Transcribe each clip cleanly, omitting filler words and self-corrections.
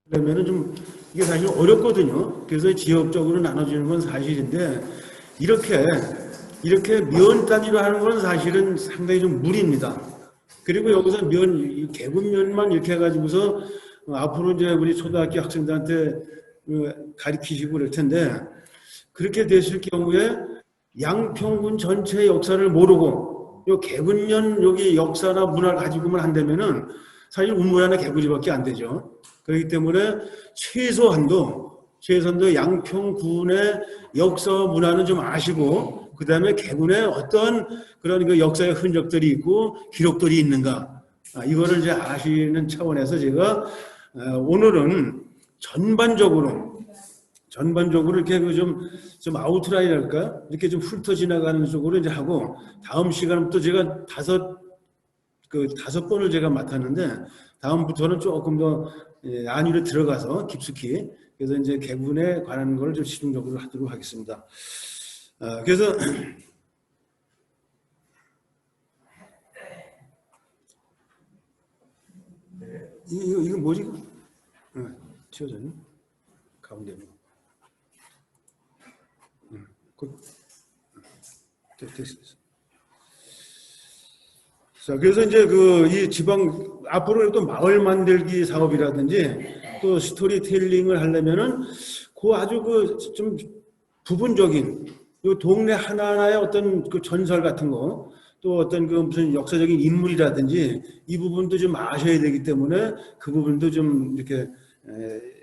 그러면은 좀 이게 사실 어렵거든요. 그래서 지역적으로 나눠주는 건 사실인데 이렇게 면 단위로 하는 건 사실은 상당히 좀 무리입니다. 그리고 여기서 개분면만 이렇게 해가지고서 앞으로 이제 우리 초등학교 학생들한테 가르치시고 그럴 텐데 그렇게 됐을 경우에 양평군 전체의 역사를 모르고 요 개분면 여기 역사나 문화를 가지고만 한다면은 사실 운문하나 개구리밖에 안 되죠. 그렇기 때문에 최소한도 양평군의 역사와 문화는 좀 아시고 그 다음에 개군의 어떤 그런 그 역사의 흔적들이 있고 기록들이 있는가 이거를 이제 아시는 차원에서 제가 오늘은 전반적으로 이렇게 좀 아웃라인할까 이렇게 좀 훑어 지나가는 쪽으로 이제 하고 다음 시간부터 제가 다섯 번을 제가 맡았는데 다음부터는 조금 더 안위로 들어가서 깊숙이 그래서 이제 개군에 관한 걸 좀 집중적으로 하도록 하겠습니다. 그래서 이거 뭐지? 치워졌네. 가운데. 됐어. 자, 그래서 이제 이 지방, 앞으로 또 마을 만들기 사업이라든지 또 스토리텔링을 하려면은 아주 좀 부분적인 요 동네 하나하나의 어떤 그 전설 같은 거 또 어떤 무슨 역사적인 인물이라든지 이 부분도 좀 아셔야 되기 때문에 그 부분도 좀 이렇게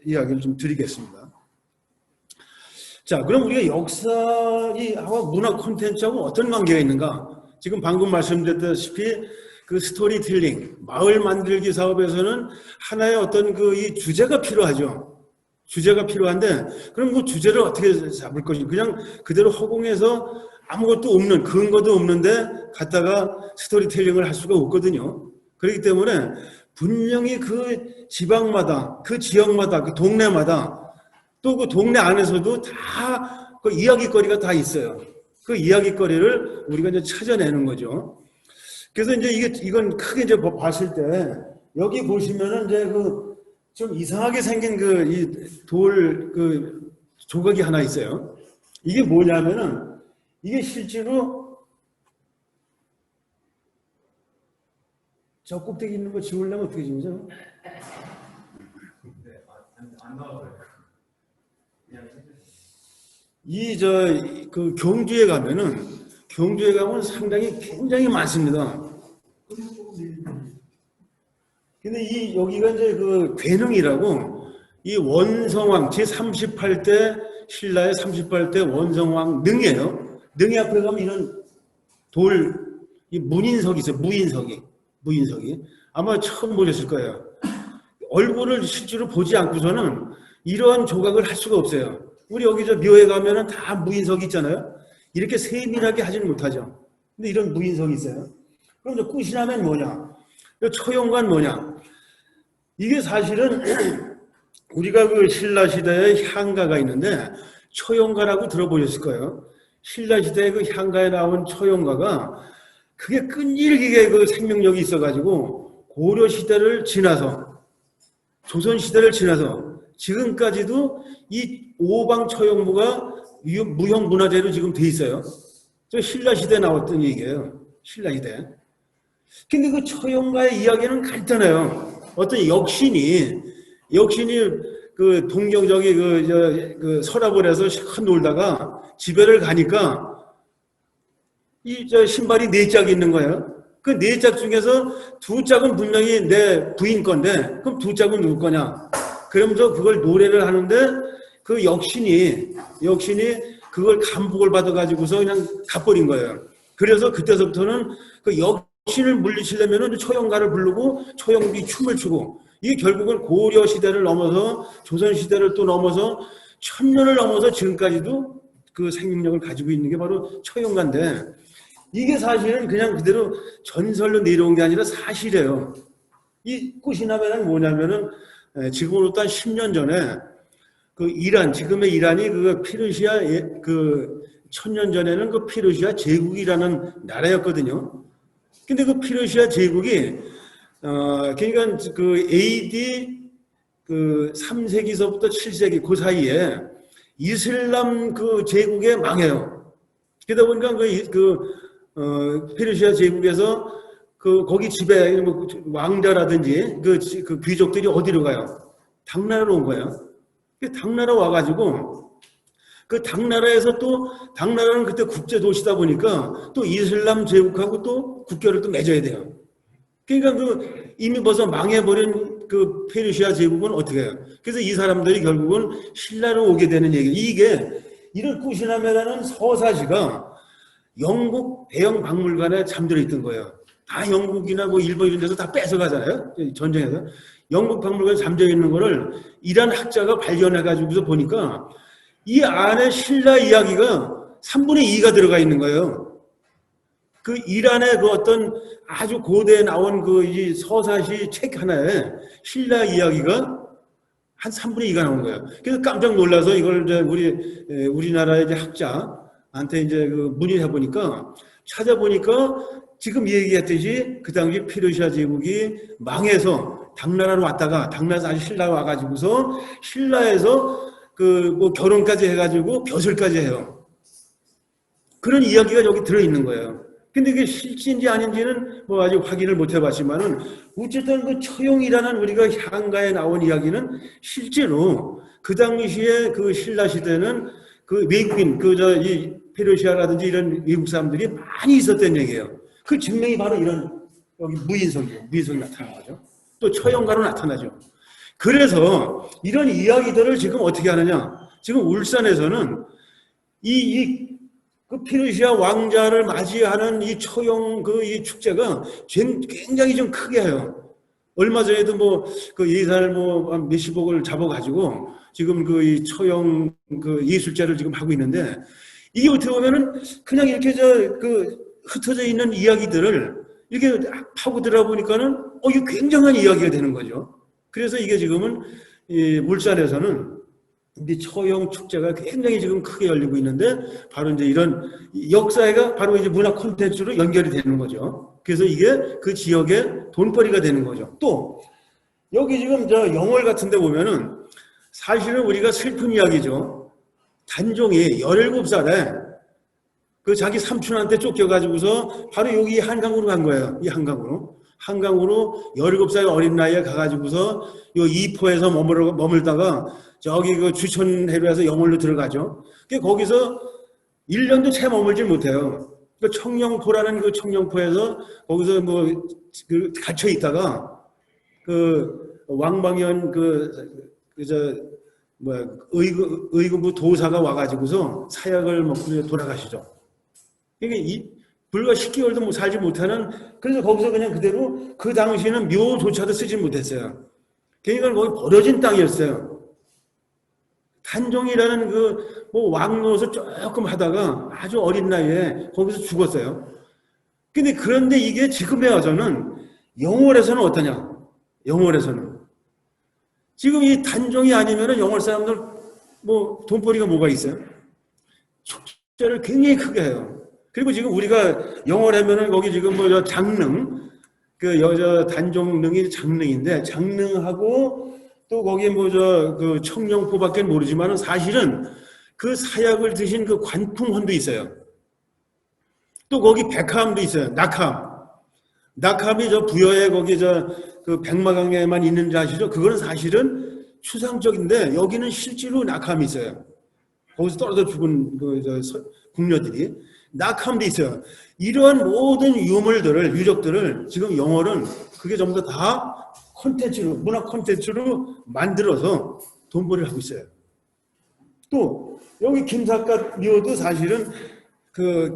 이야기를 좀 드리겠습니다. 자, 그럼 우리가 역사와 문화 콘텐츠하고 어떤 관계가 있는가? 지금 방금 말씀드렸다시피 그 스토리텔링, 마을 만들기 사업에서는 하나의 어떤 이 주제가 필요하죠. 주제가 필요한데, 그럼 그 주제를 어떻게 잡을 것인가? 그냥 그대로 허공에서 아무것도 없는, 근거도 없는데 갖다가 스토리텔링을 할 수가 없거든요. 그렇기 때문에 분명히 그 지방마다, 그 지역마다, 그 동네마다 또 그 동네 안에서도 다 그 이야기거리가 다 있어요. 그 이야기거리를 우리가 이제 찾아내는 거죠. 그래서 이제 이건 크게 이제 봤을 때 여기 보시면은 이제 좀 이상하게 생긴 이 돌 조각이 하나 있어요. 이게 뭐냐면은 이게 실제로 저 꼭대기 있는 거 지우려면 어떻게 지우죠? 안 나와요. 경주에 가면 상당히 굉장히 많습니다. 근데 여기가 이제 괴능이라고 이 원성왕 제38대 신라의 38대 원성왕 능이에요. 능이 앞에 가면 이런 이 문인석이 있어요. 무인석이. 아마 처음 보셨을 거예요. 얼굴을 실제로 보지 않고서는 이러한 조각을 할 수가 없어요. 우리 여기 묘에 가면은 다 무인석이 있잖아요. 이렇게 세밀하게 하지는 못하죠. 근데 이런 무인석이 있어요. 그럼 꾸시나면 뭐냐? 처용관 뭐냐? 이게 사실은 우리가 신라시대에 향가가 있는데 처용가라고 들어보셨을 거예요. 신라시대에 향가에 나온 처용가가 그게 끈질기게 생명력이 있어가지고 고려시대를 지나서 조선시대를 지나서 지금까지도 이 오방처용무가 무형문화재로 지금 돼 있어요. 저 신라시대에 나왔던 얘기예요. 신라시대. 근데 그 처용가의 이야기는 간단해요. 어떤 역신이 동경적이 서랍을 해서 놀다가 집에를 가니까 신발이 4짝 있는 거예요. 그 4짝 중에서 2짝은 분명히 내 부인 건데 그럼 2짝은 누구 거냐? 그러면서 그걸 노래를 하는데 그 역신이 그걸 감복을 받아가지고서 그냥 가버린 거예요. 그래서 그때서부터는 그 역신을 물리치려면 처용가를 부르고 처용비 춤을 추고 이게 결국은 고려 시대를 넘어서 조선 시대를 또 넘어서 1000년을 넘어서 지금까지도 그 생명력을 가지고 있는 게 바로 처용가인데 이게 사실은 그냥 그대로 전설로 내려온 게 아니라 사실이에요. 이 꾸시나베는 뭐냐면은 지금으로부터 한 10년 전에 지금의 이란이 페르시아 1000년 전에는 페르시아 제국이라는 나라였거든요. 근데 페르시아 제국이 그러니까 AD 그 3세기서부터 7세기 그 사이에 이슬람 그 제국에 망해요. 그러다 보니까 페르시아 제국에서 거기 집에 뭐 왕자라든지 그 귀족들이 어디로 가요? 당나라로 온 거예요. 당나라 와가지고 그 당나라에서 또 당나라는 그때 국제 도시다 보니까 또 이슬람 제국하고 또 국교를 또 맺어야 돼요. 그러니까 이미 벌써 망해버린 그 페르시아 제국은 어떻게 해요? 그래서 이 사람들이 결국은 신라로 오게 되는 얘기. 이게 이런 꾸시나메라는 서사시가 영국 대형 박물관에 잠들어 있던 거예요. 다 영국이나 뭐 일본 이런 데서 다 뺏어가잖아요. 전쟁에서. 영국 박물관에 잠들어 있는 거를 이란 학자가 발견해가지고서 보니까 이 안에 신라 이야기가 3분의 2가 들어가 있는 거예요. 그 이란의 그 어떤 아주 고대에 나온 이 서사시 책 하나에 신라 이야기가 한 3분의 2가 나온 거예요. 그래서 깜짝 놀라서 이걸 이제 우리나라의 이제 학자한테 이제 문의해 보니까 찾아보니까 지금 얘기했듯이 그 당시 페르시아 제국이 망해서 당나라로 왔다가 당나라에서 다시 신라로 와가지고서 신라에서 뭐 결혼까지 해가지고 벼슬까지 해요. 그런 이야기가 여기 들어있는 거예요. 근데 그게 실제인지 아닌지는 뭐 아직 확인을 못 해봤지만은 어쨌든 그 처용이라는 우리가 향가에 나온 이야기는 실제로 그 당시에 그 신라 시대는 그 외국인 이 페르시아라든지 이런 외국 사람들이 많이 있었던 얘기예요. 그 증명이 바로 이런 여기 무인석이에요. 무인석이 나타난 거죠. 또 처형가로 나타나죠. 그래서 이런 이야기들을 지금 어떻게 하느냐? 지금 울산에서는 그 페르시아 왕자를 맞이하는 이 처형 이 축제가 굉장히 좀 크게 해요. 얼마 전에도 뭐 예산을 뭐 몇십억을 잡아가지고 지금 이 처형 예술제를 지금 하고 있는데 이게 어떻게 보면은 그냥 이렇게 흩어져 있는 이야기들을 이렇게 파고 들어보니까는 이게 굉장한 이야기가 되는 거죠. 그래서 이게 지금은 울산에서는 이 처형 축제가 굉장히 지금 크게 열리고 있는데 바로 이제 이런 역사가 바로 이제 문화 콘텐츠로 연결이 되는 거죠. 그래서 이게 그 지역의 돈벌이가 되는 거죠. 또 여기 지금 영월 같은 데 보면은 사실은 우리가 슬픈 이야기죠. 단종이 17살에 자기 삼촌한테 쫓겨가지고서 바로 여기 한강으로 간 거예요. 이 한강으로 17살 어린 나이에 가가지고서 요 이포에서 머물다가 저기 주천해로에서 영월로 들어가죠. 거기서 1년도 채 머물질 못해요. 청령포라는 청령포에서 거기서 갇혀 있다가 왕방현 의금부 도사가 와가지고서 사약을 먹고 돌아가시죠. 이게 불과 10개월도 살지 못하는, 그래서 거기서 그냥 그대로 그 당시에는 묘조차도 쓰지 못했어요. 그러니까 거기 버려진 땅이었어요. 단종이라는 왕노릇을 조금 하다가 아주 어린 나이에 거기서 죽었어요. 근데 그런데 이게 지금에 와서는 영월에서는 어떠냐? 영월에서는. 지금 이 단종이 아니면은 영월 사람들 돈벌이가 뭐가 있어요? 축제를 굉장히 크게 해요. 그리고 지금 우리가 영월 하면은 거기 지금 장릉, 단종릉이 장릉인데 장릉하고 또 거기 청령포밖에 모르지만은 사실은 그 사약을 드신 관풍원도 있어요. 또 거기 백함도 있어요. 낙함이 부여에 거기 백마강에만 있는 줄 아시죠? 그거는 사실은 추상적인데 여기는 실제로 낙함이 있어요. 거기서 떨어져 죽은 궁녀들이. 낙함도 있어요. 이러한 모든 유적들을 지금 영월은 그게 전부 다 콘텐츠로, 문화 콘텐츠로 만들어서 돈벌이를 하고 있어요. 또 여기 김삿갓 묘도 사실은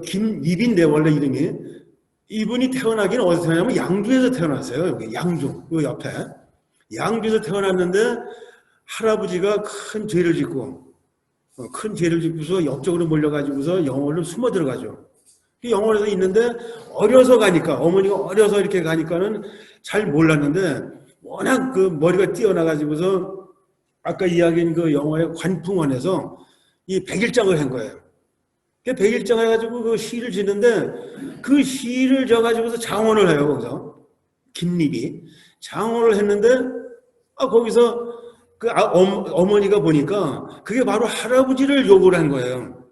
김이빈데 원래 이름이, 이분이 태어나기는 어디서 태어나냐면 양주에서 태어났어요. 여기 양주 요 옆에 양주에서 태어났는데 할아버지가 큰 죄를 짓고서 옆쪽으로 몰려가지고서 영월로 숨어 들어가죠. 영월에서 있는데 어려서 가니까, 어머니가 어려서 이렇게 가니까는 잘 몰랐는데 워낙 머리가 뛰어나가지고서 아까 이야기한 영월의 관풍원에서 이 백일장을 한 거예요. 백일장 해가지고 시를 짓는데 그 시를 져가지고서 장원을 해요. 거기서 김립이 장원을 했는데 거기서 어머니가 보니까 그게 바로 할아버지를 욕을 한 거예요.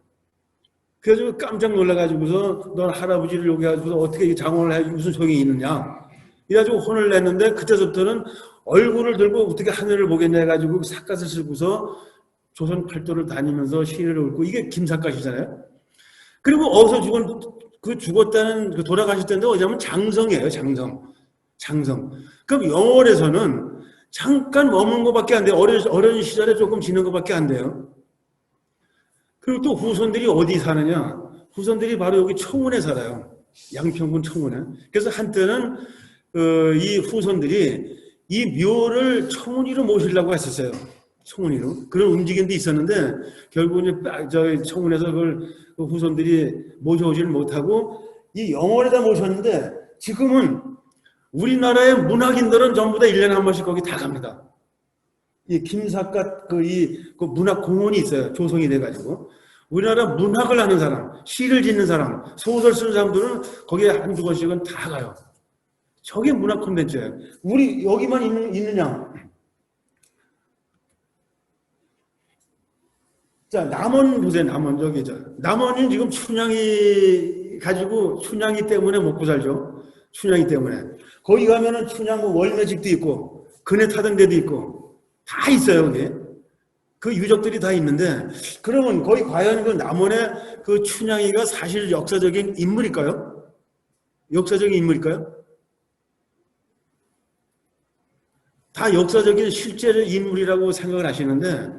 그래서 깜짝 놀라가지고서 넌 할아버지를 욕해가지고 어떻게 이 장원을 해 무슨 소용이 있느냐. 이래가지고 혼을 냈는데 그때부터는 얼굴을 들고 어떻게 하늘을 보겠냐 해가지고 삿갓을 쓰고서 조선 팔도를 다니면서 시를 읊고 이게 김삿갓이잖아요. 그리고 어디서 죽었다는 그 돌아가실 때인데 어디냐면 장성이에요. 장성. 그럼 영월에서는 잠깐 머문 것밖에 안 돼요. 어린 시절에 조금 지는 것밖에 안 돼요. 그리고 또 후손들이 어디 사느냐? 후손들이 바로 여기 청운에 살아요. 양평군 청운에. 그래서 한때는 이 후손들이 이 묘를 청운리로 모시려고 했었어요. 청운리로. 그런 움직임도 있었는데 결국 이제 저희 청운에서 그걸 후손들이 모셔오지를 못하고 이 영월에다 모셨는데 지금은 우리나라의 문학인들은 전부 다 1년에 한 번씩 거기 다 갑니다. 이 김삿갓 그 문학 공원이 있어요. 조성이 돼가지고. 우리나라 문학을 하는 사람, 시를 짓는 사람, 소설 쓰는 사람들은 거기에 한두 번씩은 다 가요. 저게 문학 콘텐츠예요. 우리 여기만 있느냐? 자, 남원 보세요. 남원 저기 남원은 지금 춘향이 때문에 먹고 살죠. 춘향이 때문에. 거기 가면은 춘향 월매집도 있고 그네 타던 데도 있고 다 있어요. 거기. 그 유적들이 다 있는데 그러면 거기 과연 그 남원의 그 춘향이가 사실 역사적인 인물일까요? 역사적인 인물일까요? 다 역사적인 실제 인물이라고 생각을 하시는데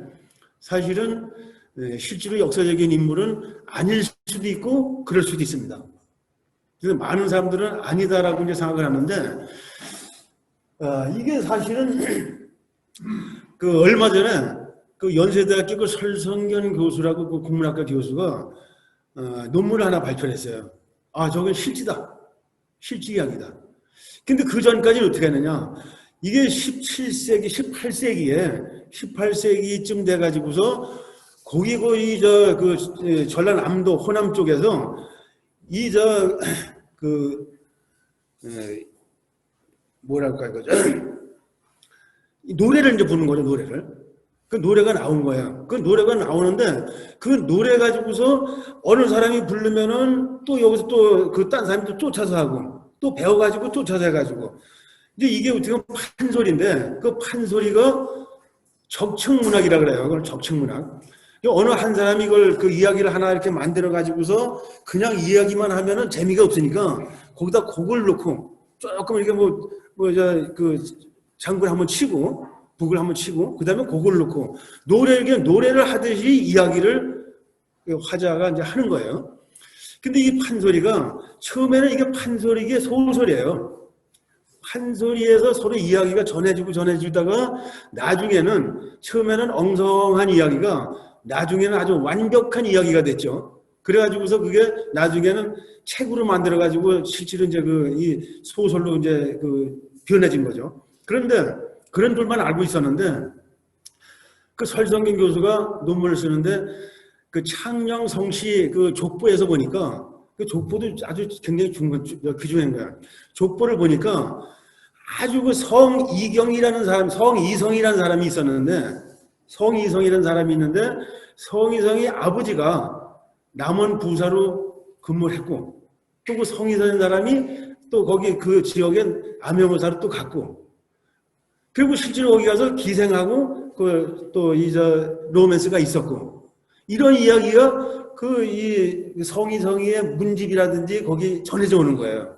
사실은 실제로 역사적인 인물은 아닐 수도 있고 그럴 수도 있습니다. 그래서 많은 사람들은 아니다라고 이제 생각을 하는데 이게 사실은 그 얼마 전에 그 연세대학교 그 설성견 교수라고 그 국문학과 교수가 논문을 하나 발표했어요. 아, 저건 실지다. 실지 이야기다. 근데 그 전까지는 어떻게 했느냐? 이게 17세기, 18세기쯤 돼가지고서 거기 전라남도 호남 쪽에서 뭐랄까 이거죠? 노래를 이제 부르는 거죠, 노래를. 그 노래가 나온 거예요. 그 노래가 나오는데 그 노래 가지고서 어느 사람이 부르면은 또 여기서 또 그 딴 사람이 또 쫓아서 하고 또 배워가지고 쫓아서 해가지고 이제 이게 어떻게 보면 판소리인데 그 판소리가 적층문학이라 그래요. 그걸 적층문학. 어느 한 사람이 이걸 그 이야기를 하나 이렇게 만들어 가지고서 그냥 이야기만 하면은 재미가 없으니까 거기다 곡을 넣고 조금 이렇게 그 장구를 한번 치고 북을 한번 치고 그다음에 곡을 넣고 노래를 하듯이 이야기를 화자가 이제 하는 거예요. 근데 이 판소리가 처음에는 이게 판소리게 소설이에요. 판소리에서 서로 이야기가 전해지다가 나중에는 처음에는 엉성한 이야기가 나중에는 아주 완벽한 이야기가 됐죠. 그래가지고서 그게 나중에는 책으로 만들어가지고 실제로 이제 이 소설로 이제 변해진 거죠. 그런데 그런 줄만 알고 있었는데 그 설성균 교수가 논문을 쓰는데 그 창녕 성씨 그 족보에서 보니까 그 족보도 아주 굉장히 귀중한 거야. 족보를 보니까 아주 그 성이경이라는 사람, 성이성이라는 사람이 있었는데 성이성이라는 사람이 있는데 성이성이 아버지가 남원 부사로 근무를 했고 또 그 성이성이라는 사람이 또 거기 그 지역엔 암행어사로 또 갔고 그리고 실제로 거기 가서 기생하고 또 로맨스가 있었고 이런 이야기가 이 성이성이의 문집이라든지 거기 전해져 오는 거예요.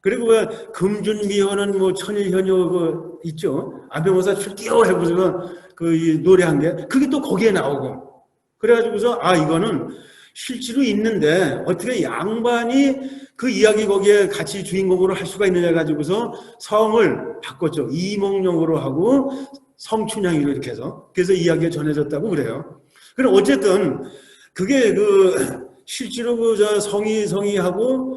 그리고 왜 금준미호는 뭐 천일현효 있죠. 암행어사 출기요 해보면서 이 노래한 게 그게 또 거기에 나오고 그래가지고서 이거는 실제로 있는데 어떻게 양반이 그 이야기 거기에 같이 주인공으로 할 수가 있느냐 가지고서 성을 바꿨죠. 이몽룡으로 하고 성춘향이로 이렇게 해서 그래서 이야기가 전해졌다고 그래요. 그럼 어쨌든 그게 실제로 성이하고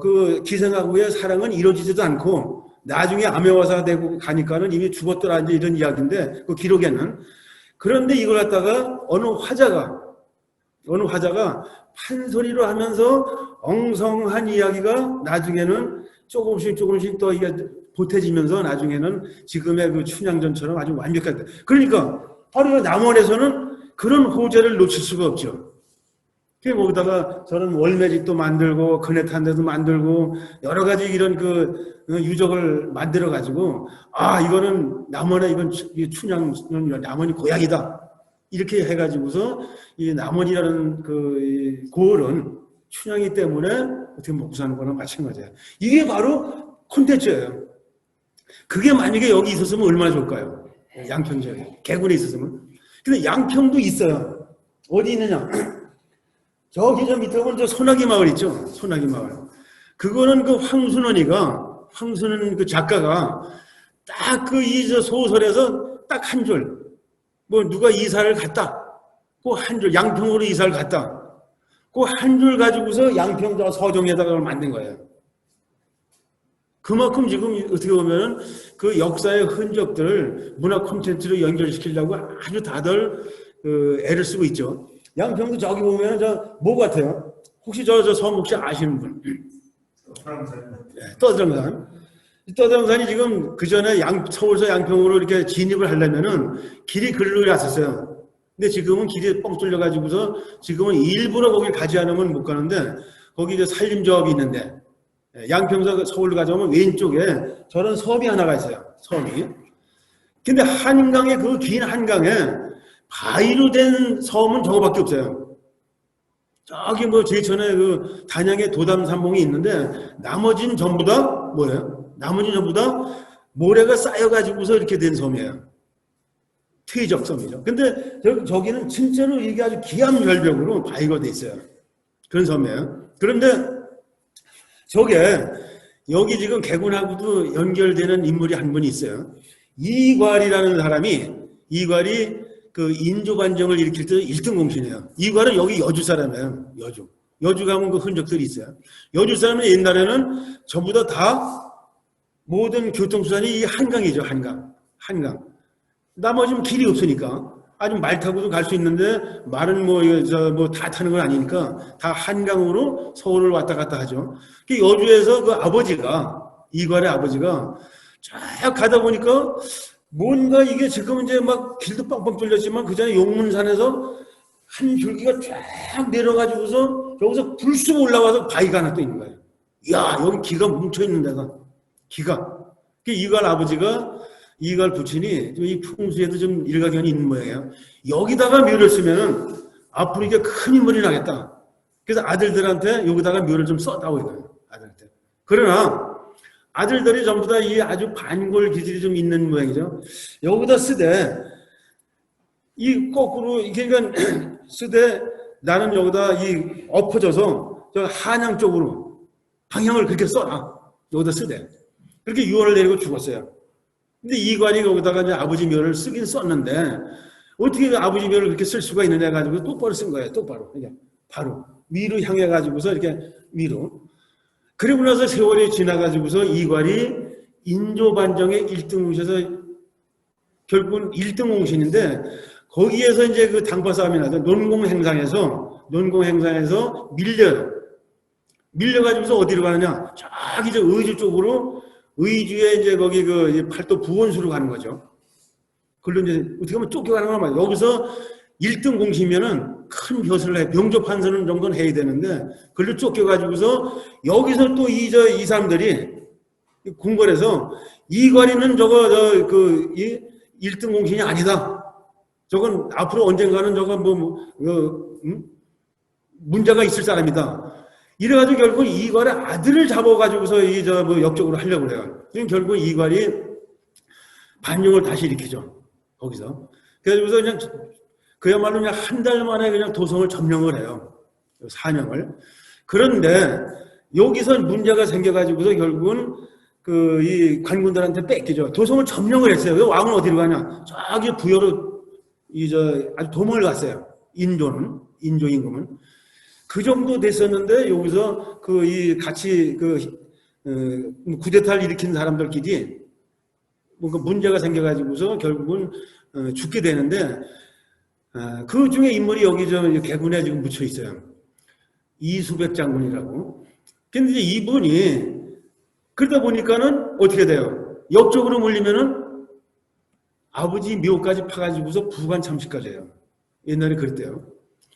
그 기생하고의 사랑은 이루어지지도 않고 나중에 암행어사가 되고 가니까는 이미 죽었더라 이런 이야기인데 그 기록에는 그런데 이걸 갖다가 어느 화자가 판소리로 하면서 엉성한 이야기가 나중에는 조금씩 더 이게 보태지면서 나중에는 지금의 그 춘향전처럼 아주 완벽하게. 그러니까 바로 남원에서는 그런 호재를 놓칠 수가 없죠. 거기다가 저는 월매직도 만들고 그네탄 데도 만들고 여러 가지 이런 그 유적을 만들어 가지고 이거는 남원의 이건 춘향은 남원이 고향이다 이렇게 해가지고서 이 남원이라는 그 고을은 춘향이 때문에 어떻게 먹고 사는 거랑 마찬가지예요. 이게 바로 콘텐츠예요. 그게 만약에 여기 있었으면 얼마나 좋을까요? 양평 지역에 개군에 있었으면. 근데 양평도 있어요. 어디 있느냐? 저기 저 밑에 보면 저 소나기 마을 있죠? 소나기 마을. 그거는 그 황순원 그 작가가 딱 그 이 저 소설에서 딱 한 줄, 뭐 누가 이사를 갔다. 그 한 줄, 양평으로 이사를 갔다. 그 한 줄 가지고서 양평 저 서정에다가 만든 거예요. 그만큼 지금 어떻게 보면은 그 역사의 흔적들을 문화 콘텐츠로 연결시키려고 아주 다들 애를 쓰고 있죠. 양평도 저기 보면 저 뭐 같아요? 혹시 저 섬 혹시 아시는 분? 떠드렁산. 떠드렁산이 지금 그 전에 서울서 양평으로 이렇게 진입을 하려면은 길이 글로 갔었어요. 근데 지금은 길이 뻥 뚫려 가지고서 지금은 일부러 거길 가지 않으면 못 가는데 거기 이제 산림조합이 있는데 양평에서 서울로 가자면 왼쪽에 저런 섬이 하나가 있어요. 섬이. 근데 한강에 그 긴 한강에 바위로 된 섬은 저거밖에 없어요. 저기 뭐 제천에 그 단양에 도담산봉이 있는데 나머지는 전부 다 뭐예요? 나머지는 전부 다 모래가 쌓여가지고서 이렇게 된 섬이에요. 퇴적 섬이죠. 근데 저기는 진짜로 이게 아주 기암절벽으로 바위가 돼 있어요. 그런 섬이에요. 그런데 저게 여기 지금 개군하고도 연결되는 인물이 한 분이 있어요. 이괄이라는 사람이 그 인조반정을 일으킬 때 1등 공신이에요. 이괄은 여기 여주 사람이에요. 여주 가면 그 흔적들이 있어요. 여주 사람은 옛날에는 전부 다 모든 교통수단이 이 한강이죠. 한강. 나머지는 길이 없으니까 아주 말 타고도 갈 수 있는데 말은 다 타는 건 아니니까 다 한강으로 서울을 왔다 갔다 하죠. 여주에서 그 이괄의 아버지가 쫙 가다 보니까 뭔가 이게 지금 이제 막 길도 빵빵 뚫렸지만 그 전에 용문산에서 한 줄기가 쫙 내려가지고서 여기서 불쑥 올라와서 바위가 하나 또 있는 거예요. 이야, 여기 기가 뭉쳐있는 데가. 기가. 이괄 부친이 이 풍수에도 좀 일가견이 있는 모양이에요. 여기다가 묘를 쓰면은 앞으로 이게 큰 인물이 나겠다. 그래서 아들들한테 여기다가 묘를 좀 써다오 이거예요. 아들한테. 그러나 아들들이 전부 다 이 아주 반골 기질이 좀 있는 모양이죠. 여기다 쓰되 이 거꾸로 그러니까 쓰되 나는 여기다 이 엎어져서 저 한양 쪽으로 방향을 그렇게 써라. 여기다 쓰되 그렇게 유언을 내리고 죽었어요. 근데 이괄이 거기다가 이제 아버지 묘를 쓰긴 썼는데 어떻게 그 아버지 묘를 그렇게 쓸 수가 있느냐 가지고 똑바로 쓴 거예요. 똑바로. 그러니까 바로 위로 향해 가지고서 이렇게 위로. 그리고 나서 세월이 지나가지고서 이괄이 인조반정의 1등 공신에서 결국은 1등 공신인데 거기에서 이제 그 당파 싸움이 나죠. 논공행상에서 밀려가지고서 어디로 가느냐? 저기 저 의주 쪽으로 의주에 이제 거기 그 팔도 부원수로 가는 거죠. 그걸로 이제 어떻게 보면 쫓겨가는 건 맞아요. 여기서 1등 공시면은 큰 벼슬을 해. 명조 판서는 정도는 해야 되는데, 그걸로 쫓겨가지고서 여기서 또 이 사람들이 궁궐에서 이괄이는 이 1등 공신이 아니다. 저건 앞으로 언젠가는 문제가 있을 사람이다. 이래가지고 결국 이괄의 아들을 잡아가지고서 역적으로 하려고 그래요. 그럼 결국 이괄이 반용을 다시 일으키죠. 거기서. 그래가지고서 그냥 그야말로 그냥 한 달 만에 그냥 도성을 점령을 해요. 사냥을. 그런데 여기서 문제가 생겨가지고서 결국은 이 관군들한테 뺏기죠. 도성을 점령을 했어요. 왕은 어디로 가냐? 저기 부여로 아주 도망을 갔어요. 인조 임금은. 그 정도 됐었는데 여기서 같이 쿠데타를 일으킨 사람들끼리 뭔가 문제가 생겨가지고서 결국은 죽게 되는데 그 중에 인물이 여기 개군에 지금 묻혀 있어요. 이수백 장군이라고. 근데 이제 이분이 그러다 보니까는 어떻게 돼요? 옆쪽으로 몰리면은 아버지 묘까지 파가지고서 부관 참시까지 해요. 옛날에 그랬대요.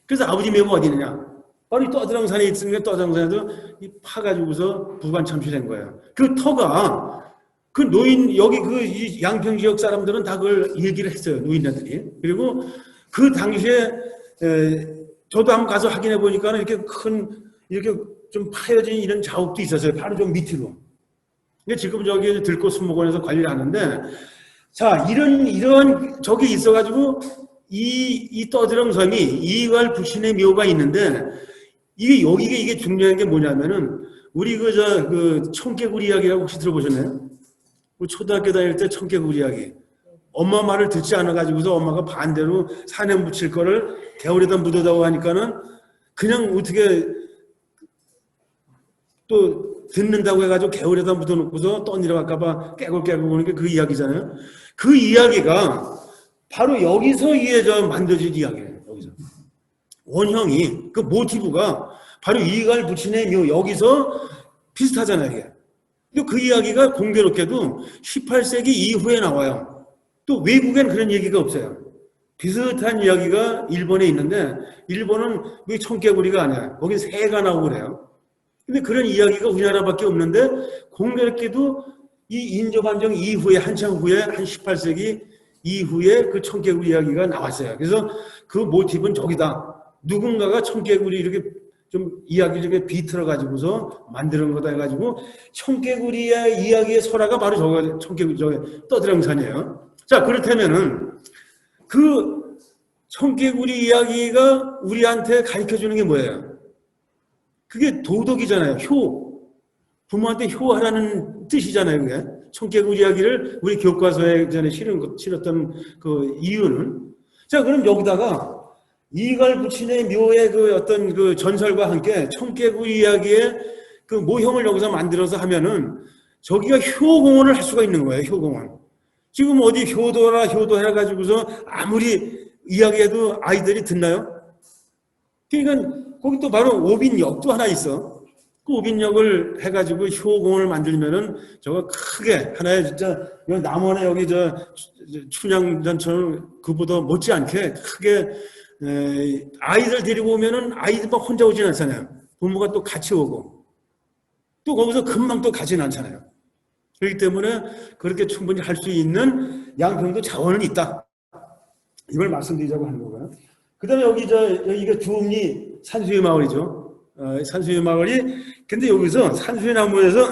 그래서 아버지 묘가 어디 있느냐? 바로 이 떠드렁산에 있으니까 떠드렁산에도 이 파가지고서 부관 참시를 한 거예요. 그 터가 그 노인 여기 그 이 양평 지역 사람들은 다 그걸 얘기를 했어요. 노인네들이. 그리고 그 당시에 저도 한번 가서 확인해 보니까 이렇게 큰 이렇게 좀 파여진 이런 자욱도 있었어요. 바로 좀 밑으로. 근데 지금 저기 들꽃수목원에서 관리하는데 자 이런 저기 있어가지고 이 떠드렁섬이 이갈 부신의 묘가 있는데 이게 중요한 게 뭐냐면은 우리 그 청개구리 이야기라고 혹시 들어보셨나요? 우리 초등학교 다닐 때 청개구리 이야기. 엄마 말을 듣지 않아가지고서 엄마가 반대로 산에 묻힐 거를 개울에다 묻어다고 하니까는 그냥 어떻게 또 듣는다고 해가지고 개울에다 묻어놓고서 떠내려갈까봐 깨굴깨굴 보는 게 그 이야기잖아요. 그 이야기가 바로 여기서 이게 만들어진 이야기예요. 여기서 원형이 그 모티브가 바로 이갈 부친의 묘 여기서 비슷하잖아요. 이게. 그 이야기가 공교롭게도 18세기 이후에 나와요. 또 외국엔 그런 얘기가 없어요. 비슷한 이야기가 일본에 있는데 일본은 왜 청개구리가 아니야. 거긴 새가 나오고 그래요. 근데 그런 이야기가 우리나라밖에 없는데 공교롭게도 이 인조반정 이후에 한참 후에 한 18세기 이후에 그 청개구리 이야기가 나왔어요. 그래서 그 모티브는 저기다. 누군가가 청개구리 이렇게 좀 이야기를 이렇게 비틀어 가지고서 만드는 거다 해가지고 청개구리의 이야기의 설화가 바로 저거 청개구리 저게 떠드렁산이에요. 자 그렇다면은 그 청개구리 이야기가 우리한테 가르쳐 주는 게 뭐예요? 그게 도덕이잖아요. 효. 부모한테 효하라는 뜻이잖아요. 그게. 청개구리 이야기를 우리 교과서에 전에 실었던 그 이유는. 자, 그럼 여기다가 이갈 부친의 묘의 그 어떤 그 전설과 함께 청개구리 이야기의 그 모형을 여기서 만들어서 하면은 저기가 효공원을 할 수가 있는 거예요. 효공원. 지금 어디 효도라 효도 해가지고서 아무리 이야기해도 아이들이 듣나요? 그러니까 거기 또 바로 오빈역도 하나 있어. 그 오빈역을 해가지고 효공을 만들면은 저거 크게 하나의 진짜 남원에 여기 춘향전처럼 그보다 못지않게 크게 아이들 데리고 오면은 아이들만 혼자 오진 않잖아요. 부모가 또 같이 오고 또 거기서 금방 또 가진 않잖아요. 그렇기 때문에 그렇게 충분히 할 수 있는 양평도 자원은 있다. 이걸 말씀드리자고 하는 거고요. 그 다음에 여기가 주읍리 산수유 마을이죠. 산수유 마을이, 근데 여기서 산수유 나무에서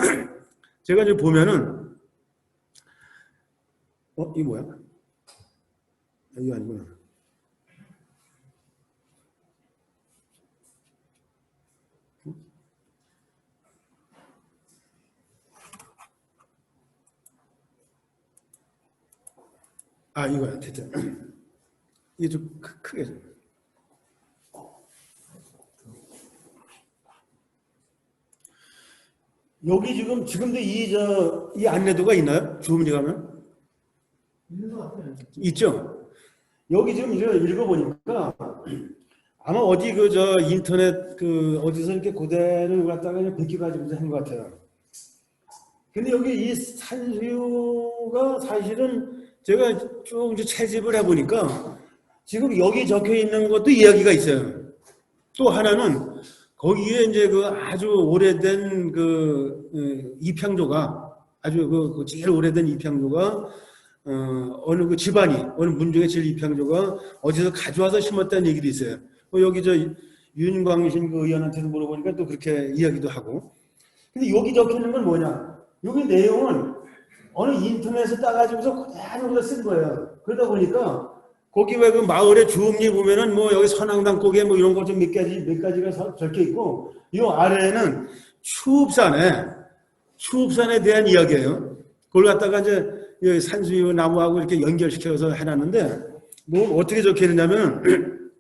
제가 이제 보면은, 이게 뭐야? 이거 아니구나. 이거야, 됐죠. 이게 좀 크게 좀. 여기 지금도 이 안내도가 있나요? 주문이 가면? 있는 것 같아요. 있죠? 여기 지금 읽어보니까 아마 어디 인터넷 어디서 이렇게 그대를 갖다가 그냥 베껴가지고 한 것 같아요. 근데 여기 이 산수유가 사실은 제가 쭉 이제 채집을 해보니까 지금 여기 적혀 있는 것도 이야기가 있어요. 또 하나는 거기에 이제 아주 오래된 입향조가 아주 제일 오래된 입향조가 어느 집안이 어느 문중의 제일 입향조가 어디서 가져와서 심었다는 얘기도 있어요. 여기 윤광신 의원한테도 물어보니까 또 그렇게 이야기도 하고. 근데 여기 적혀 있는 건 뭐냐? 여기 내용은 어느 인터넷에 따가지고서 그대로 쓴 거예요. 그러다 보니까 거기 왜 그 마을의 주읍리 보면은 여기 선앙당고개 이런 거 좀 몇 가지가 적혀 있고, 이 아래에는 추읍산에 대한 이야기예요. 그걸 갖다가 이제 산수유 나무하고 이렇게 연결시켜서 해놨는데, 어떻게 적혀 있느냐면,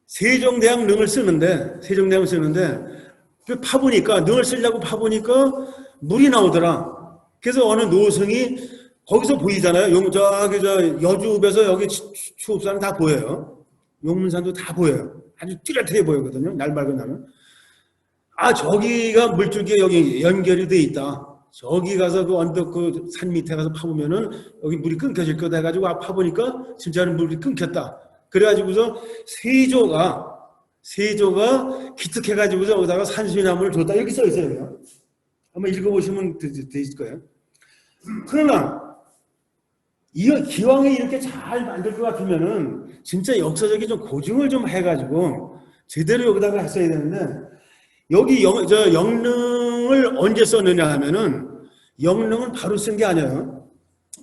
세종대왕 능을 쓰는데, 파보니까, 능을 쓰려고 파보니까 물이 나오더라. 그래서 어느 노승이 거기서 보이잖아요. 여주읍에서 여기 추읍산은 다 보여요. 용문산도 다 보여요. 아주 뚜렷하게 보이거든요. 날 밝은 날은. 저기가 물줄기에 여기 연결이 돼 있다. 저기 가서 그 언덕 그 산 밑에 가서 파보면은 여기 물이 끊겨질 거다 해가지고 파보니까 진짜로 물이 끊겼다. 그래가지고서 세조가 기특해가지고서 여기다가 산수유나무를 줬다 이렇게 써 있어요. 한번 읽어보시면 되실 거예요. 그러나 기왕에 이렇게 잘 만들 것 같으면은 진짜 역사적인 좀 고증을 좀 해가지고 제대로 여기다가 했어야 되는데 여기 영릉을 언제 썼느냐 하면은 영릉은 바로 쓴 게 아니에요.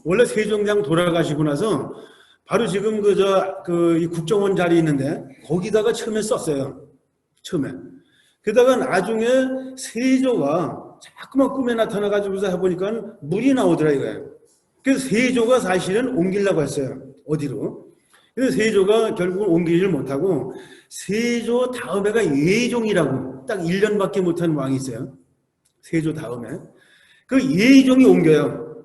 원래 세종대왕 돌아가시고 나서 바로 지금 이 국정원 자리 있는데 거기다가 처음에 썼어요. 처음에. 그러다가 나중에 세조가 자꾸만 꿈에 나타나가지고서 해보니까 물이 나오더라 이거예요. 그래서 세조가 사실은 옮기려고 했어요. 어디로? 그래서 세조가 결국은 옮기지를 못하고 세조 다음에가 예종이라고 딱 1년밖에 못한 왕이 있어요. 세조 다음에. 그 예종이 옮겨요.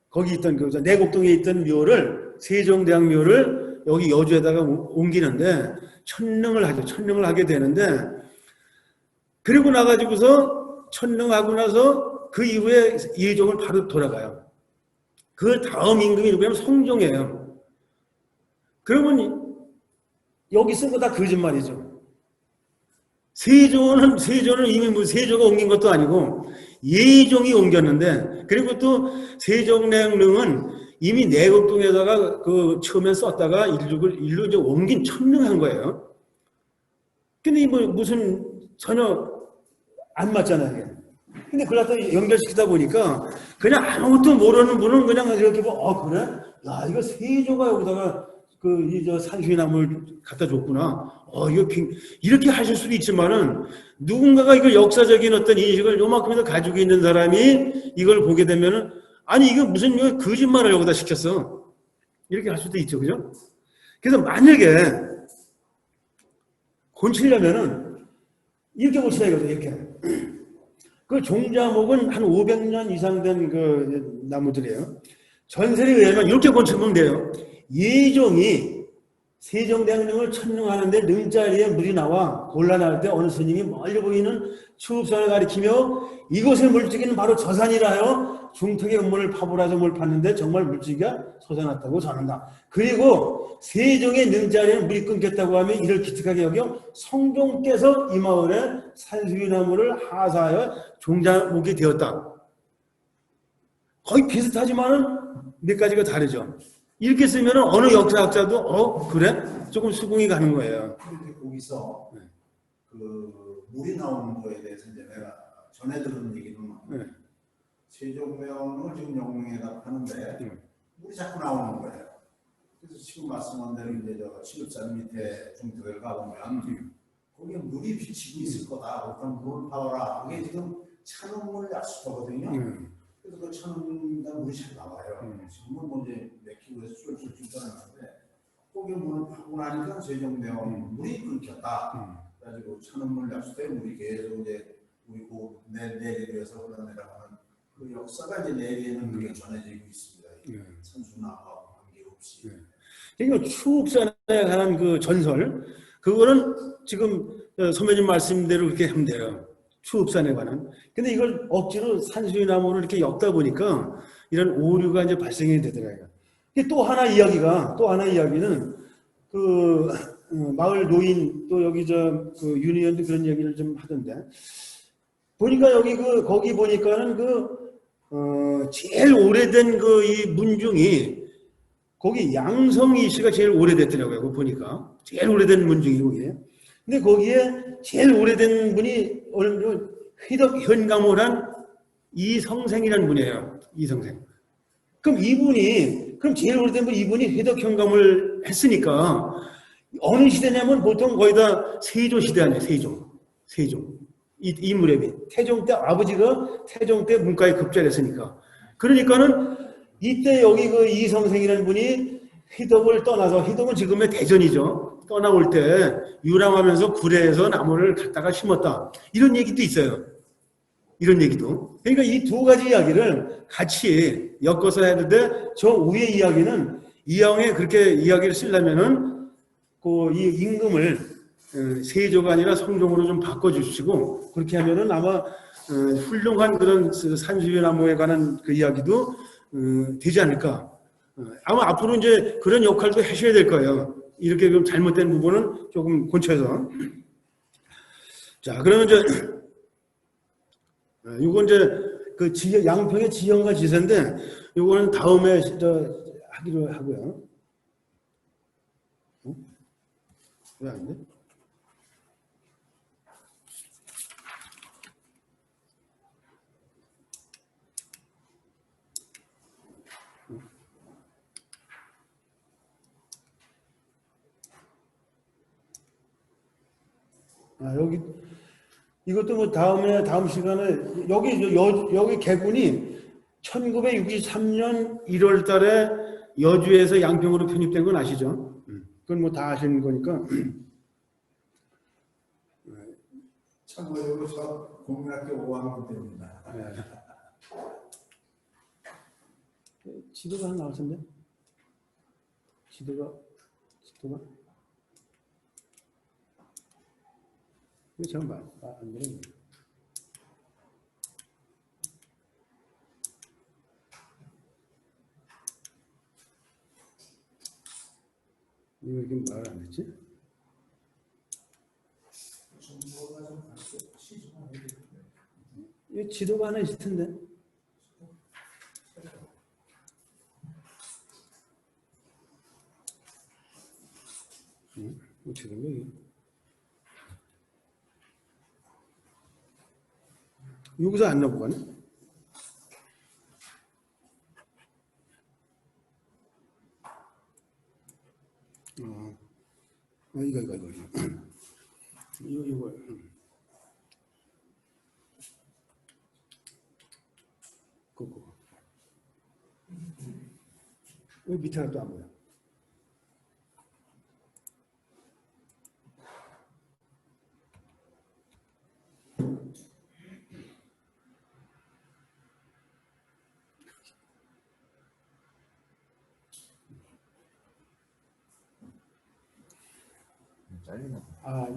거기 있던 내곡동에 있던 묘를 세종대왕 묘를 여기 여주에다가 옮기는데 천릉을 하죠. 천릉을 하게 되는데 그리고 나가지고서 천릉하고 나서 그 이후에 예종을 바로 돌아가요. 그 다음 임금이 누구냐면 성종이에요. 그러면 여기 쓴 거 다 거짓말이죠. 세조는 이미 세조가 옮긴 것도 아니고 예종이 옮겼는데 그리고 또 세종내릉은 이미 내곡동에다가 처음에 썼다가 일로 이제 옮긴 천릉한 거예요. 근데 무슨 전혀 안 맞잖아요. 근데 그걸 갖다 연결시키다 보니까 그냥 아무것도 모르는 분은 그냥 이렇게 그래? 야, 이거 세조가 여기다가 산수유나무를 갖다 줬구나. 이거 이렇게 하실 수도 있지만은 누군가가 이걸 역사적인 어떤 인식을 요만큼이나 가지고 있는 사람이 이걸 보게 되면은 아니 이거 무슨 거짓말을 여기다 시켰어. 이렇게 할 수도 있죠, 그죠? 그래서 만약에 곤치려면은 이렇게 고치라 이거죠, 이렇게. 그 종자목은 한 500년 이상 된 그 나무들이에요. 전설에 의하면 이렇게 곤치면 돼요. 예종이 세종대왕릉을 천릉하는데 능자리에 물이 나와 곤란할 때 어느 스님이 멀리 보이는 추읍산을 가리키며 이곳의 물지기는 바로 저 산이라 하여 중턱의 음문을 파보라서 물 팠는데 정말 물지기가 솟아났다고 전한다. 그리고 세종의 능자리에는 물이 끊겼다고 하면 이를 기특하게 여겨 성종께서 이 마을에 산수유나무를 하사하여 종자목이 되었다. 거의 비슷하지만은 몇 가지가 다르죠. 이렇게 쓰면 어느 역사학자도 그래? 조금 수긍이 가는 거예요. 거기서 그 물이 나오는 거에 대해서 이제 내가 전에 들은 얘기는 세종대왕을 지금 영릉에다 파는데 물이 자꾸 나오는 거예요. 그래서 지금 말씀한 대로 이제 치읍산 밑에 중턱에 가보면 거기에 물이 비치고 있을 거다. 그럼 물을 파워라. 그게 지금 찬원물 약수터거든요. 그래서 그 천원당 물이 잘 나와요. 지금은 뭐 이제 맥히고 해서 쏠쏠 떠나는데 거기에 물을 파고 나니까 세종대왕 물이 끊겼다. 그래가지고 천원물 약수터에 물이 계속 이제 우리 내리에서 흘러내려가는 그 역사가 이제 내리에는 그렇게 전해지고 있습니다. 산수나무하고 관계없이. 그러니까 추읍산에 관한 그 전설 그거는 지금 선배님 말씀대로 그렇게 하면 돼요. 추읍산에 관한. 근데 이걸 억지로 산수유나무를 이렇게 엮다 보니까 이런 오류가 이제 발생이 되더라고요. 또 하나 이야기는 그 마을 노인 또 여기 그 유니언도 그런 얘기를 좀 하던데 보니까 여기 거기 보니까는 제일 오래된 이 문중이 거기 양성이 씨가 제일 오래됐더라고요. 그거 보니까 제일 오래된 문중이 거기에. 근데 거기에 제일 오래된 분이 회덕 현감호란 이성생이라는 분이에요. 이성생. 그럼 제일 오래된 분 이분이 회덕 현감을 했으니까 어느 시대냐면 보통 거의 다 세조 시대 아니에요. 세종. 이 무렵이. 태종 때 아버지가 태종 때 문과에 급제를 했으니까. 그러니까는 이때 여기 이성생이라는 분이 회덕을 떠나서 회덕은 지금의 대전이죠. 떠나올 때 유람하면서 구례에서 나무를 갖다가 심었다. 이런 얘기도 있어요. 이런 얘기도. 그러니까 이 두 가지 이야기를 같이 엮어서 해야 되는데 저 위에 이야기는 이왕에 그렇게 이야기를 쓰려면은 이 임금을 세조가 아니라 성종으로 좀 바꿔주시고 그렇게 하면은 아마 훌륭한 그런 산수유나무에 관한 그 이야기도 되지 않을까. 아마 앞으로 이제 그런 역할도 하셔야 될 거예요. 이렇게 좀 잘못된 부분은 조금 고쳐서. 자, 그러면 이제 이건 이제 그 양평의 지형과 지세인데 이거는 다음에 하기로 하고요. 왜 안 돼? 여기 이것도 뭐 다음 시간에 여기 개군이 1963년 1월 달에 여주에서 양평으로 편입된 건 아시죠? 그건 뭐 다 아시는 거니까. 참고로 저 국민학교 5학년 때입니다. 지도가 하나 나올 텐데. 지도가 이거 잘 안 되네. 이거 이렇게 말 안 했지? 이 지도가 하나 있을 텐데. 어떻게 된 거야, 이게? 여기서 안 넘어가네? 이거. 이거. 그거. 왜 밑에가 또 안 보여?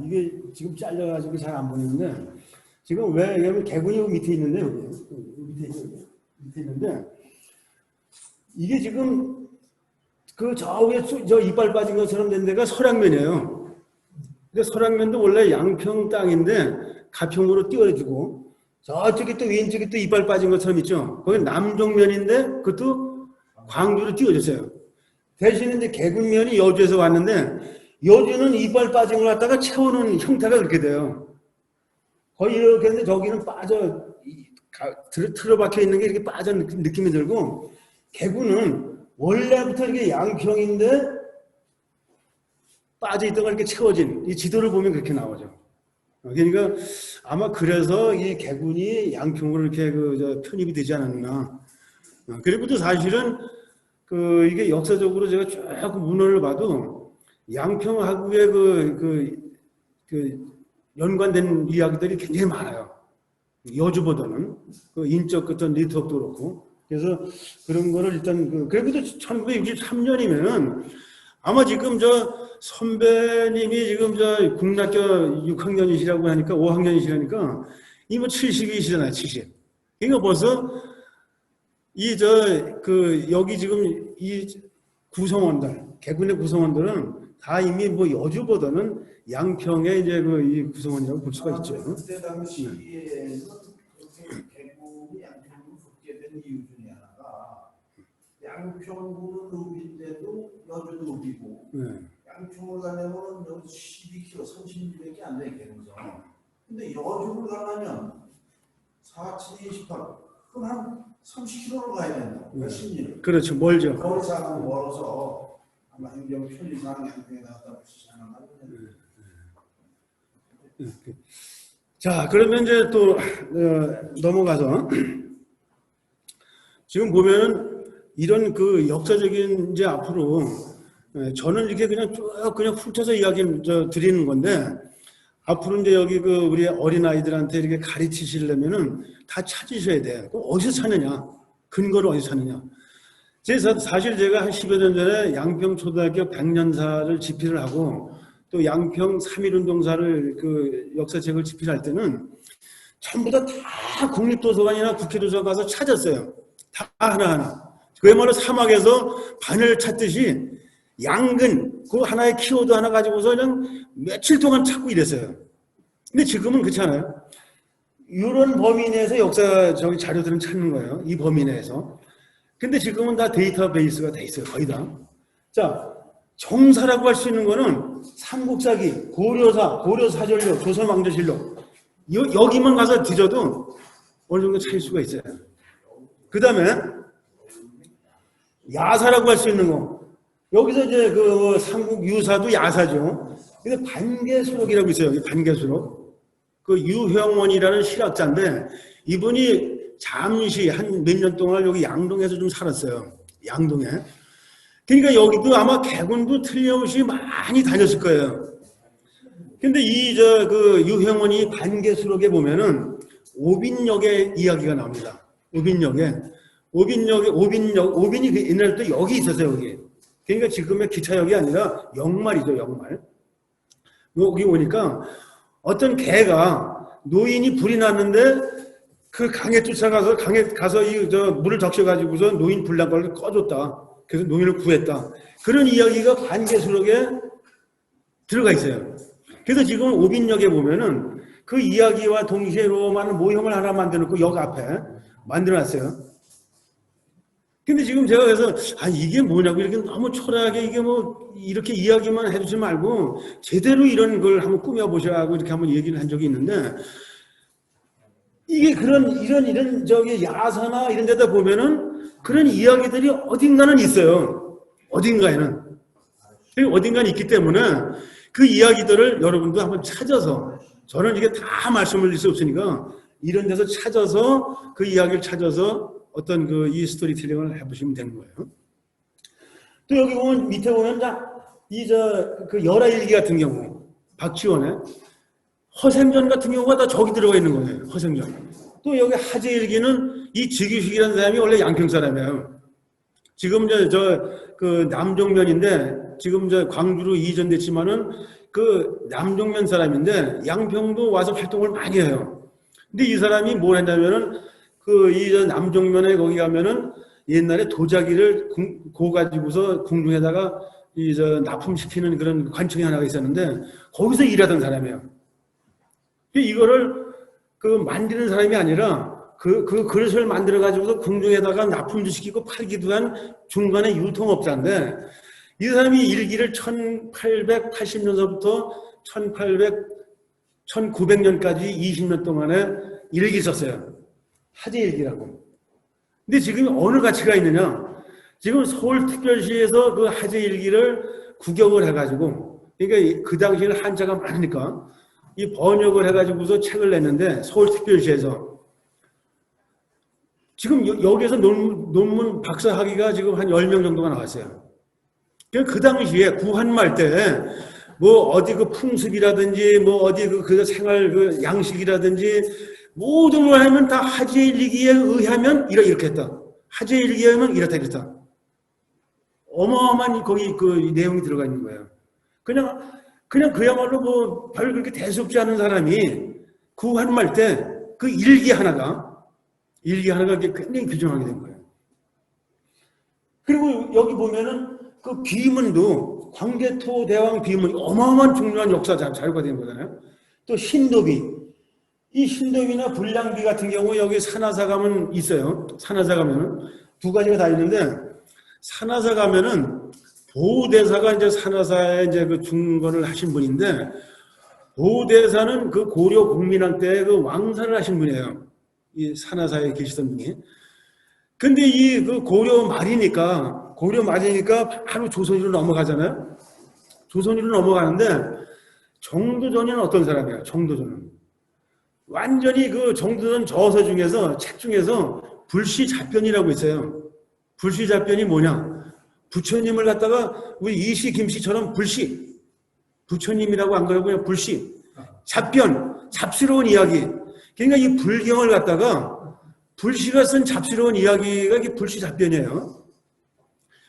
이게 지금 잘려가지고 잘 안 보이는데, 지금 왜, 여기 개군이 밑에 있는데, 여기 밑에 있는데, 이게 지금 저 위에 저 이빨 빠진 것처럼 된 데가 설악면이에요. 근데 설악면도 원래 양평 땅인데, 가평으로 띄워주고, 저쪽에 또 왼쪽에 또 이빨 빠진 것처럼 있죠. 거기 남종면인데, 그것도 광주로 띄워줬어요. 대신에 이제 개군면이 여주에서 왔는데, 여주는 이빨 빠진 걸 갖다가 채우는 형태가 그렇게 돼요. 거의 이렇게 했는데 저기는 틀어박혀 있는 게 이렇게 빠진 느낌이 들고, 개구는 원래부터 이렇게 양평인데 빠져있던 걸 이렇게 채워진, 이 지도를 보면 그렇게 나오죠. 그러니까 아마 그래서 이 개군이 양평으로 이렇게 편입이 되지 않았나. 그리고 또 사실은 이게 역사적으로 제가 쭉 문헌을 봐도 양평하고의 연관된 이야기들이 굉장히 많아요. 여주보다는 인적 어떤 네트워크도 그렇고. 그래서 그런 거를 일단 그래도 1963년이면은 아마 지금 선배님이 지금 국락교 6학년이시라고 하니까 5학년이시라니까 이거 70이시잖아요, 70. 그러니까 벌써 여기 지금 이 구성원들, 개군의 구성원들은 다 이미 여주보다는 양평의 이제 이 구성원이라고 볼 수가 있죠. 그때 당시에는 개군이 양평으로 붙게 된 이유 중에 하나가 양평구는 읍인데도 여주도 읍이고 양평을 가려면 12km, 30km밖에 안 돼 개군서. 근데 여주를 가려면 4, 7, 28, 그럼 한 30km로 가야 된다. 몇십리를. 그렇죠, 멀죠. 거리상은 멀어서. 행정 편의상 양평에 나갔다 오시잖아요. 자, 그러면 이제 또 넘어가서 지금 보면은 이런 역사적인 이제 앞으로 저는 이렇게 그냥 훑어서 이야기 드리는 건데 앞으로 이제 여기 우리 어린 아이들한테 이렇게 가르치시려면은 다 찾으셔야 돼. 어디서 찾느냐? 근거를 어디서 찾느냐? 사실 제가 한 10여 년 전에 양평 초등학교 100년사를 집필을 하고 또 양평 3.1운동사를 역사책을 집필할 때는 전부 다 국립도서관이나 국회도서관 가서 찾았어요. 다 하나하나. 그야말로 사막에서 바늘 찾듯이 양근, 그 하나의 키워드 하나 가지고서 그냥 며칠 동안 찾고 이랬어요. 근데 지금은 그렇지 않아요? 이런 범위 내에서 역사 자료들은 찾는 거예요. 이 범위 내에서. 근데 지금은 다 데이터베이스가 돼 있어요. 거의 다. 자, 정사라고 할 수 있는 거는 삼국사기, 고려사, 고려사전록, 조선왕조실록 여기만 가서 뒤져도 어느 정도 찾을 수가 있어요. 그 다음에 야사라고 할 수 있는 거. 여기서 이제 그 삼국 유사도 야사죠. 근데 반개수록이라고 있어요. 여기 반개수록. 그 유형원이라는 실학자인데 이분이 잠시 한 몇 년 동안 여기 양동에서 좀 살았어요. 양동에. 그러니까 여기도 아마 개군도 틀림없이 많이 다녔을 거예요. 근데 그 유형원이 반개수록에 보면은 오빈역의 이야기가 나옵니다. 오빈이 옛날부터 여기 있었어요, 여기. 그러니까 지금의 기차역이 아니라 역말이죠, 역말. 여기 오니까 어떤 개가 노인이 불이 났는데 그 강에 쫓아가서 강에 가서 물을 적셔가지고서 노인 불난 걸 꺼줬다. 그래서 노인을 구했다. 그런 이야기가 반개수록에 들어가 있어요. 그래서 지금 오빈역에 보면은 그 이야기와 동시에 로마는 모형을 하나 만들어놓고 역 앞에 만들어놨어요. 근데 지금 제가 그래서 이게 뭐냐고 이렇게 너무 초라하게 이게 뭐 이렇게 이야기만 해주지 말고 제대로 이런 걸 한번 꾸며보셔라고 이렇게 한번 얘기를 한 적이 있는데 이게 이런 저기 야사나 이런 데다 보면은 그런 이야기들이 어딘가는 있어요. 어딘가에는 있기 때문에 그 이야기들을 여러분도 한번 찾아서 저는 이게 다 말씀을 드릴 수 없으니까 이런 데서 찾아서 그 이야기를 찾아서 어떤 이 스토리텔링을 해보시면 되는 거예요. 또 여기 보면 밑에 보면 그 열하일기 같은 경우 박지원의 허생전 같은 경우가 다 저기 들어가 있는 거예요. 허생전. 또 여기 하재일기는 이 지규식이라는 사람이 원래 양평 사람이에요. 지금 그 남종면인데 지금 광주로 이전됐지만은 그 남종면 사람인데 양평도 와서 활동을 많이 해요. 근데 이 사람이 뭘 했냐면은 남종면에 거기 가면은 옛날에 도자기를 고 가지고서 궁중에다가 납품시키는 그런 관청이 하나가 있었는데 거기서 일하던 사람이에요. 이거를 만드는 사람이 아니라 그 그릇을 만들어 가지고서 궁중에다가 납품도 시키고 팔기도 한 중간에 유통업자인데 이 사람이 일기를 1880년서부터 1900년까지 20년 동안에 일기 썼어요. 하재일기라고. 근데 지금 어느 가치가 있느냐? 지금 서울특별시에서 그 하재일기를 구경을 해가지고, 그러니까 그 당시에는 한자가 많으니까 이 번역을 해가지고서 책을 냈는데 서울특별시에서 지금 여기에서 논문 박사학위가 지금 한 10명 정도가 나왔어요. 그 당시에 구한말 때 뭐 어디 그 풍습이라든지 뭐 어디 그 생활 그 양식이라든지 모든 걸 하면 다 하재일기에 의하면 이렇게 했다. 하재일기에 하면 이렇다 이렇다. 어마어마한 거기 그 내용이 들어가 있는 거예요. 그냥 그야말로 뭐 별 그렇게 대수롭지 않은 사람이 구한말 때 그 일기 하나가 굉장히 규정하게 된 거예요. 그리고 여기 보면은 그 비문도 광개토 대왕 비문이 어마어마한 중요한 역사 자료가 된 거잖아요. 또 신도비. 이 신도비나 불량비 같은 경우 여기 산하사 가면 있어요. 산하사 가면은 두 가지가 다 있는데 산하사 가면은 보호대사가 이제 산하사에 이제 그 중건을 하신 분인데 보호대사는 그 고려 국민왕 때 그 왕사를 하신 분이에요. 이 산하사에 계시던 분이. 근데 이 그 고려 말이니까 바로 조선으로 넘어가잖아요. 조선으로 넘어가는데 정도전이는 어떤 사람이에요? 정도전은 완전히 그 정도전 저서 중에서 책 중에서 불시잡변이라고 있어요. 불시잡변이 뭐냐? 부처님을 갖다가 우리 이시 김씨처럼 부처님이라고 안 그러고 그냥 불시 잡변 잡스러운 이야기. 그러니까 이 불경을 갖다가 불시가 쓴 잡스러운 이야기가 이게 불시잡변이에요.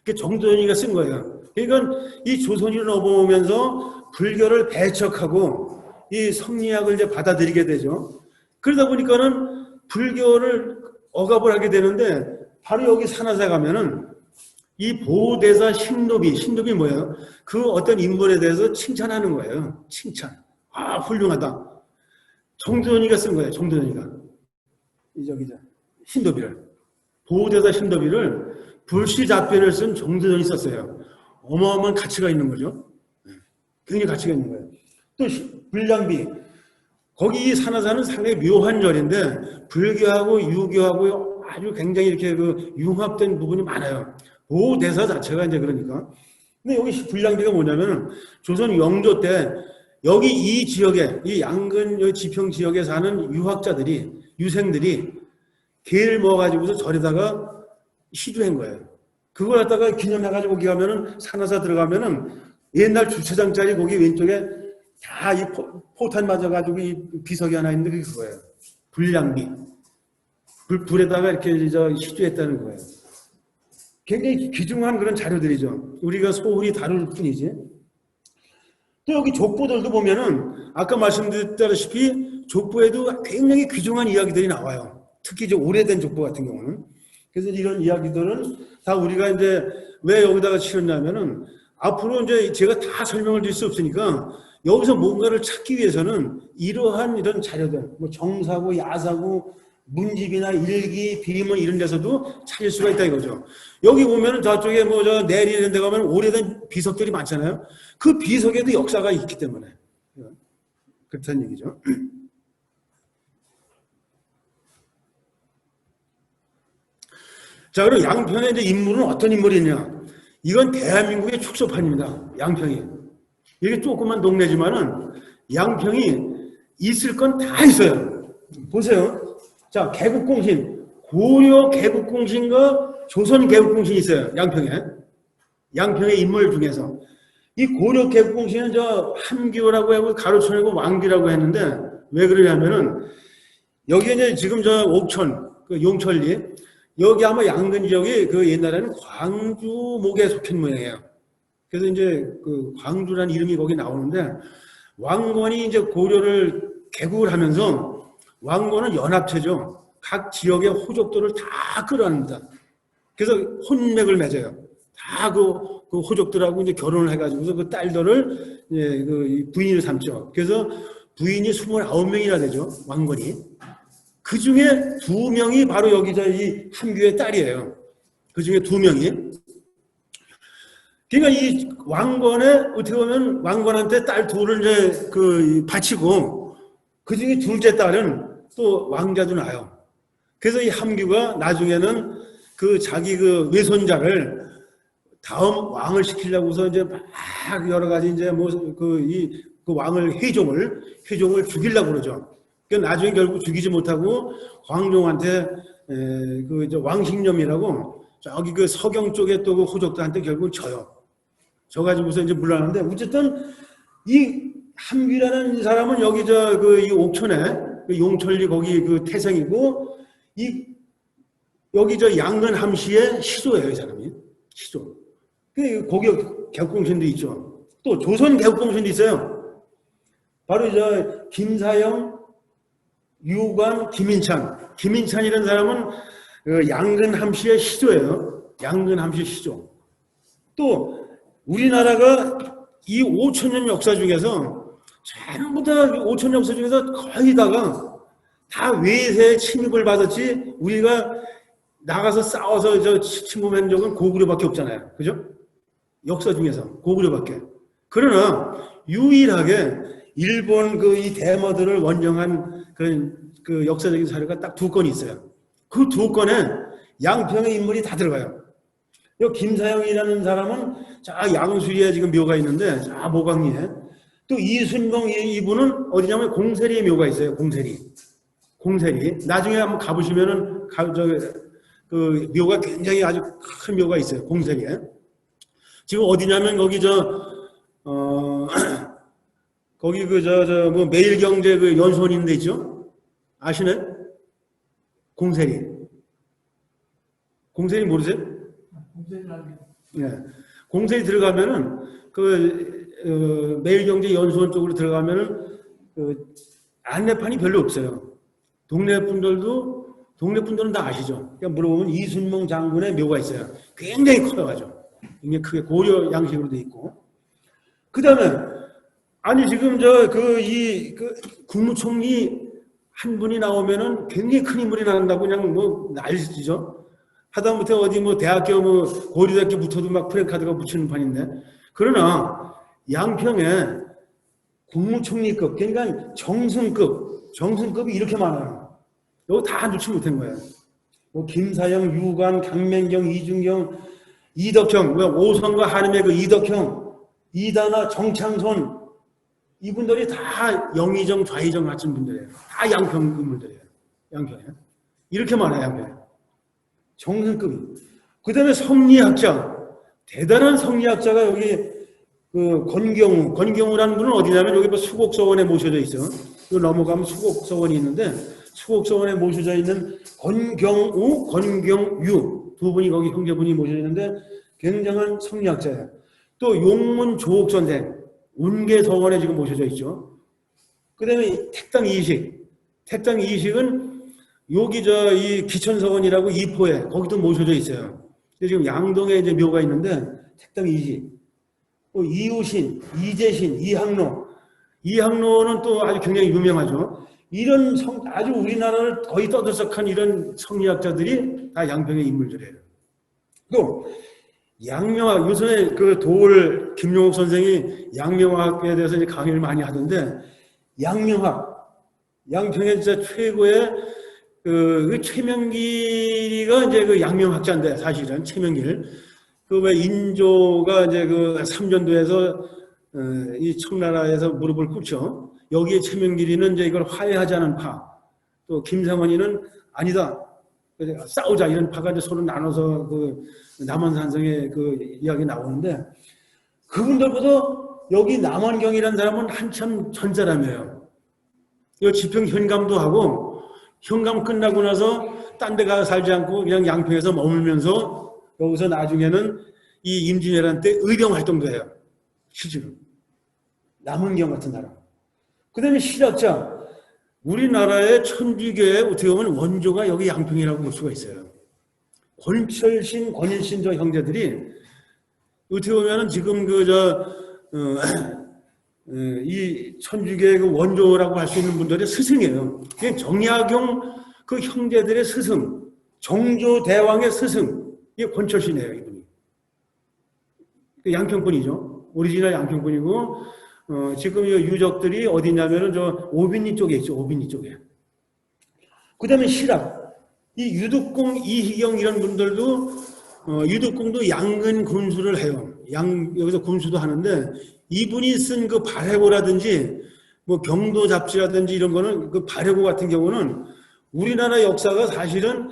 그게 정도전이가 쓴 거예요. 그러니까 이 조선으로 넘어오면서 불교를 배척하고 이 성리학을 이제 받아들이게 되죠. 그러다 보니까는 불교를 억압을 하게 되는데 바로 여기 산하사에 가면은 이 보호대사 신도비 뭐예요? 그 어떤 인물에 대해서 칭찬하는 거예요. 칭찬. 아, 훌륭하다. 정두현이가 쓴 거예요. 정두현이가. 신도비를. 보호대사 신도비를 불시잡변을 쓴 정두현이 썼어요. 어마어마한 가치가 있는 거죠. 굉장히 가치가 있는 거예요. 또 불량비. 거기 산하사는 상당히 묘한 절인데 불교하고 유교하고 아주 굉장히 이렇게 그 융합된 부분이 많아요. 보호대사 자체가 이제 그러니까. 근데 여기 불량비가 뭐냐면 조선 영조 때 여기 이 지역에 이 양근 지평 지역에 사는 유학자들이 유생들이 개를 먹어가지고서 절에다가 시주한 거예요. 그걸 갖다가 기념해가지고 거기 가면은 산하사 들어가면은 옛날 주차장짜리 거기 왼쪽에 다 이 포탄 맞아가지고 이 비석이 하나 있는데 그게 그거예요. 불량비. 불에다가 이렇게 시주했다는 거예요. 굉장히 귀중한 그런 자료들이죠. 우리가 소홀히 다룰 뿐이지. 또 여기 족보들도 보면은 아까 말씀드렸다시피 족보에도 굉장히 귀중한 이야기들이 나와요. 특히 이제 오래된 족보 같은 경우는. 그래서 이런 이야기들은 다 우리가 이제 왜 여기다가 치렀냐면은 앞으로 이제 제가 다 설명을 드릴 수 없으니까 여기서 뭔가를 찾기 위해서는 이러한 이런 자료들, 뭐 정사고, 야사고, 문집이나 일기, 비문 이런 데서도 찾을 수가 있다 이거죠. 여기 보면은 저쪽에 뭐 저 내리 이런 데 가면 오래된 비석들이 많잖아요. 그 비석에도 역사가 있기 때문에. 그렇다는 얘기죠. 자, 그럼 양평의 이제 인물은 어떤 인물이냐? 이건 대한민국의 축소판입니다. 양평이. 이게 조그만 동네지만은 양평이 있을 건 다 있어요. 보세요. 자, 개국공신. 고려 개국공신과 조선 개국공신이 있어요. 양평에. 양평의 인물 중에서. 이 고려 개국공신은 저 함규라고 하고 가로천이고 왕규라고 했는데 왜 그러냐면은 여기 이제 지금 저 옥천, 그 용천리 여기 아마 양근 지역이 그 옛날에는 광주목에 속한 모양이에요. 그래서 이제 그 광주라는 이름이 거기 나오는데 왕건이 이제 고려를 개국을 하면서 왕건은 연합체죠. 각 지역의 호족들을 다 끌어안는다. 그래서 혼맥을 맺어요. 다 그 호족들하고 이제 결혼을 해가지고서 그 딸들을 이제 그 부인을 삼죠. 그래서 부인이 29명이나 되죠. 왕건이. 그 중에 2명이 바로 여기 이 함규의 딸이에요. 그 중에 2명이. 그러니까 이 왕건에 어떻게 보면 왕건한테 딸 둘을 이제 그 바치고 그 중에 둘째 딸은 또 왕자도 나요. 그래서 이 함규가 나중에는 그 자기 그 외손자를 다음 왕을 시키려고서 이제 막 여러 가지 이제 뭐 그 왕을 회종을 죽이려고 그러죠. 그러니까 나중에 결국 죽이지 못하고 광종한테 그 왕식념이라고 저기 그 서경 쪽에 또 그 호족들한테 결국 져요. 져가지고서 이제 물러나는데 어쨌든 이 함규라는 사람은 여기 이 옥천에 그 용천리 거기 그 태생이고 이 여기 양근 함시의 시조예요, 이 사람이. 시조. 그 거기 개국공신도 있죠. 또 조선 개국공신도 있어요. 바로 김사영, 유관, 김인찬. 김인찬이라는 사람은 그 양근 함시의 시조예요. 양근 함시 시조. 또 우리나라가 이 5천년 역사 중에서 전부 다 5천 역사 중에서 거의 다가 다 외세의 침입을 받았지 우리가 나가서 싸워서 침범한 적은 고구려밖에 없잖아요. 그죠? 역사 중에서 고구려밖에. 그러나 유일하게 일본 이 대머들을 원정한 그 역사적인 사례가 딱 2건이 있어요. 그 2건에 양평의 인물이 다 들어가요. 이 김사영이라는 사람은 양수리에 지금 묘가 있는데 모강리에 또 이순봉 이분은 어디냐면 공세리에 묘가 있어요. 공세리. 나중에 한번 가보시면은 그 묘가 굉장히 아주 큰 묘가 있어요. 공세리에. 지금 어디냐면 거기 거기 뭐 매일경제 그 연수원 있는 데 있죠? 아시네? 공세리 모르세요? 네. 공세리 들어가면은 매일경제 연수원 쪽으로 들어가면은 그 안내판이 별로 없어요. 동네 분들은 다 아시죠? 그러니까 물어보면 이순몽 장군의 묘가 있어요. 굉장히 커가지고 굉장히 크게 고려 양식으로 돼 있고. 그 다음에 아니 지금 국무총리 한 분이 나오면은 굉장히 큰 인물이 나온다고 그냥 뭐 난리죠. 하다못해 어디 뭐 대학교 뭐 고려대학교 붙어도 막 프랜카드가 붙이는 판인데, 그러나 양평에 국무총리급, 그러니까 정승급이 이렇게 많아요. 이거 다 놓지 못한 거예요. 뭐 김사영, 유관, 강맹경, 이준경, 이덕형, 뭐 오선과 한음의 그 이덕형, 이다나, 정창선, 이분들이 다 영의정, 좌의정 같은 분들이에요. 다 양평 인물들이에요. 양평에 이렇게 많아요. 양평에 정승급이. 그 다음에 성리학자, 대단한 성리학자가 여기 그 권경우라는 분은 어디냐면 여기 뭐 수곡서원에 모셔져 있어요. 그 넘어가면 수곡서원이 있는데 수곡서원에 모셔져 있는 권경우, 권경유 두 분이 거기 형제분이 모셔져 있는데 굉장한 성리학자예요. 또 용문 조옥 선생 운계서원에 지금 모셔져 있죠. 그 다음에 택당 이식은 여기 이 기천서원이라고 이포에 거기도 모셔져 있어요. 지금 양동에 이제 묘가 있는데 택당 이식. 또 이우신, 이재신, 이항로는 또 아주 굉장히 유명하죠. 이런 아주 우리나라를 거의 떠들썩한 이런 성리학자들이 다 양평의 인물들이에요. 또 양명학, 요즘에 김용옥 선생이 양명학에 대해서 이제 강의를 많이 하던데, 양평의 진짜 최고의 최명길이가 이제 그 양명학자인데, 사실은 최명길. 왜 인조가 이제 삼전도에서 이 청나라에서 무릎을 꿇죠. 여기에 최명길이는 이제 이걸 화해하자는 파, 또 김상원이는 아니다, 싸우자 이런 파가 이제 서로 나눠서 남한산성의 이야기 나오는데, 그분들보다 여기 남원경이라는 사람은 한참 전 사람이에요. 이 지평 현감도 하고 현감 끝나고 나서 딴 데 가서 살지 않고 그냥 양평에서 머물면서 여기서 나중에는 이 임진왜란 때 의병 활동도 해요. 실제로. 남은경 같은 사람. 그 다음에 실학자. 우리나라의 천주교의 어떻게 보면 원조가 여기 양평이라고 볼 수가 있어요. 권철신, 권일신 저 형제들이 어떻게 보면은 지금 이 천주교의 그 원조라고 할 수 있는 분들의 스승이에요. 정약용 그 형제들의 스승, 정조대왕의 스승. 이게 권철신이에요, 이분이. 양평분이죠. 오리지널 양평분이고, 지금 이 유적들이 어디냐면은 오빈리 쪽에 있죠, 오빈리 쪽에. 그 다음에 실학. 이 유득공, 이희경 이런 분들도, 유득공도 양근 군수를 해요. 여기서 군수도 하는데, 이분이 쓴 그 발해고라든지, 뭐 경도 잡지라든지 이런 거는, 그 발해고 같은 경우는 우리나라 역사가 사실은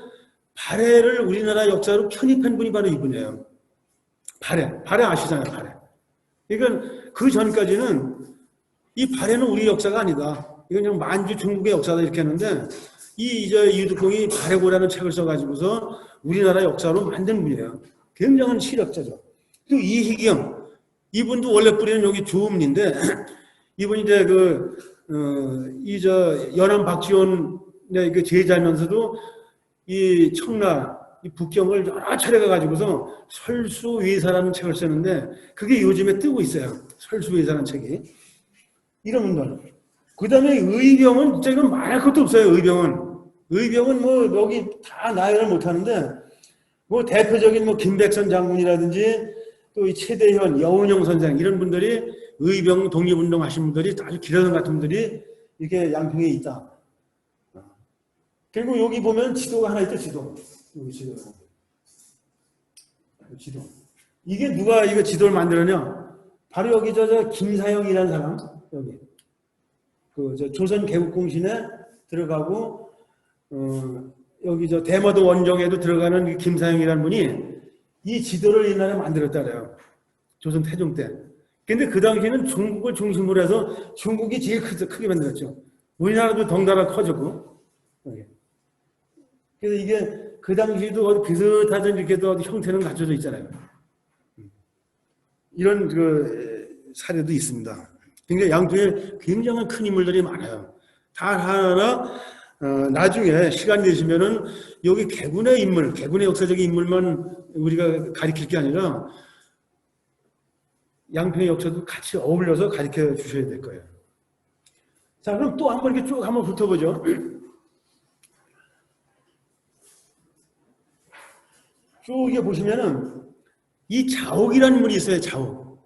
발해를 우리나라 역사로 편입한 분이 바로 이분이에요. 발해 아시잖아요, 발해. 그러니까 그 전까지는 이 발해는 우리 역사가 아니다. 이건 그냥 만주 중국의 역사다 이렇게 했는데, 이유득공이 발해고라는 책을 써가지고서 우리나라 역사로 만든 분이에요. 굉장한 실력자죠. 또 이희경, 이분도 원래 뿌리는 여기 주음리인데, 이분이 이제 연암 박지원의 그 제자면서도 이 청라, 이 북경을 여러 차례 가가지고서 설수위사라는 책을 쓰는데, 그게 요즘에 뜨고 있어요. 설수위사라는 책이. 이런 분들. 그 다음에 의병은 진짜 이건 말할 것도 없어요, 의병은 뭐 여기 다 나열을 못 하는데, 뭐 대표적인 뭐 김백선 장군이라든지 또 이 최대현, 여운형 선생 이런 분들이 의병 독립운동 하신 분들이 아주 기라성 같은 분들이 이렇게 양평에 있다. 그리고 여기 보면 지도가 하나 있죠, 지도. 여기 지도. 이게 누가 이거 지도를 만들었냐? 바로 여기 김사영이라는 사람, 여기. 조선 개국공신에 들어가고, 여기 대마도 원정에도 들어가는 김사영이라는 분이 이 지도를 옛날에 만들었다 그래요. 조선 태종 때. 근데 그 당시에는 중국을 중심으로 해서 중국이 제일 크게 만들었죠. 우리나라도 덩달아 커졌고. 그래서 이게 그 당시에도 비슷하던 이렇게도 형태는 갖춰져 있잖아요. 이런 사례도 있습니다. 그러니까 양평에 굉장한 큰 인물들이 많아요. 다 하나하나 나중에 시간 되시면은 여기 개군의 인물, 개군의 역사적인 인물만 우리가 가리킬 게 아니라 양평의 역사도 같이 어울려서 가르쳐 주셔야 될 거예요. 자, 그럼 또 한번 이렇게 쭉 한번 훑어보죠. 쭉 이게 보시면은 이 자옥이라는 물이 있어요. 자옥.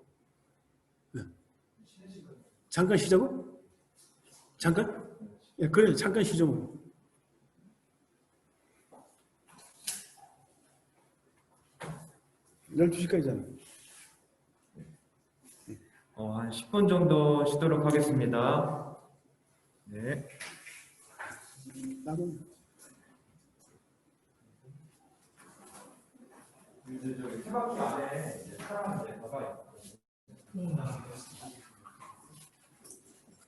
잠깐 쉬자고? 잠깐? 예, 그래, 잠깐 쉬자고. 열 12시까지잖아. 한 10분 정도 쉬도록 하겠습니다. 네. 나도. 이제 저기 태바퀴 안에 이제 사람 이제 봐봐요.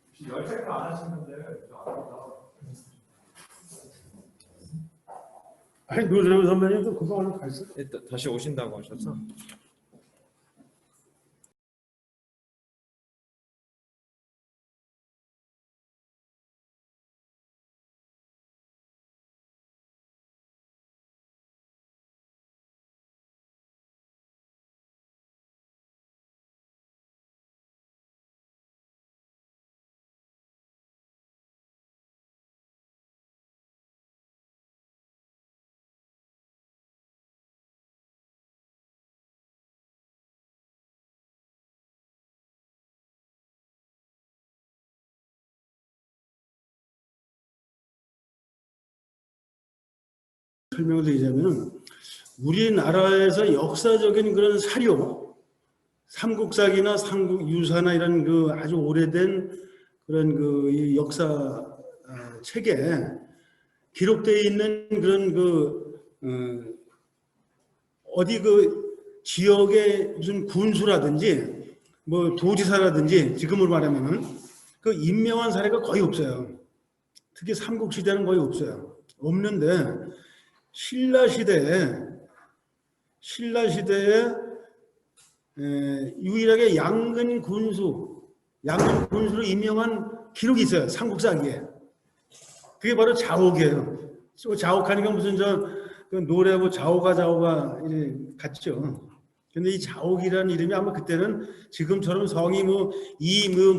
혹시 열체크 안 하신 분들 저 안입니다. 아니, 노재호 선배님도 그거 하러 갔어? 일단 다시 오신다고 하셔서. 설명을 드리자면은 우리나라에서 역사적인 그런 사료, 삼국사기나 삼국유사나 이런 그 아주 오래된 그런 그 역사 책에 기록되어 있는 그런 어디 그 지역의 무슨 군수라든지 뭐 도지사라든지 지금으로 말하면은 그 임명한 사례가 거의 없어요. 특히 삼국시대는 거의 없어요. 없는데 신라시대에 유일하게 양근 군수로 임명한 기록이 있어요. 삼국사기에. 그게 바로 자옥이에요. 자옥하니까 무슨 그 노래 뭐 자오가 이래 같죠. 근데 이 자옥이라는 이름이 아마 그때는 지금처럼 성이 뭐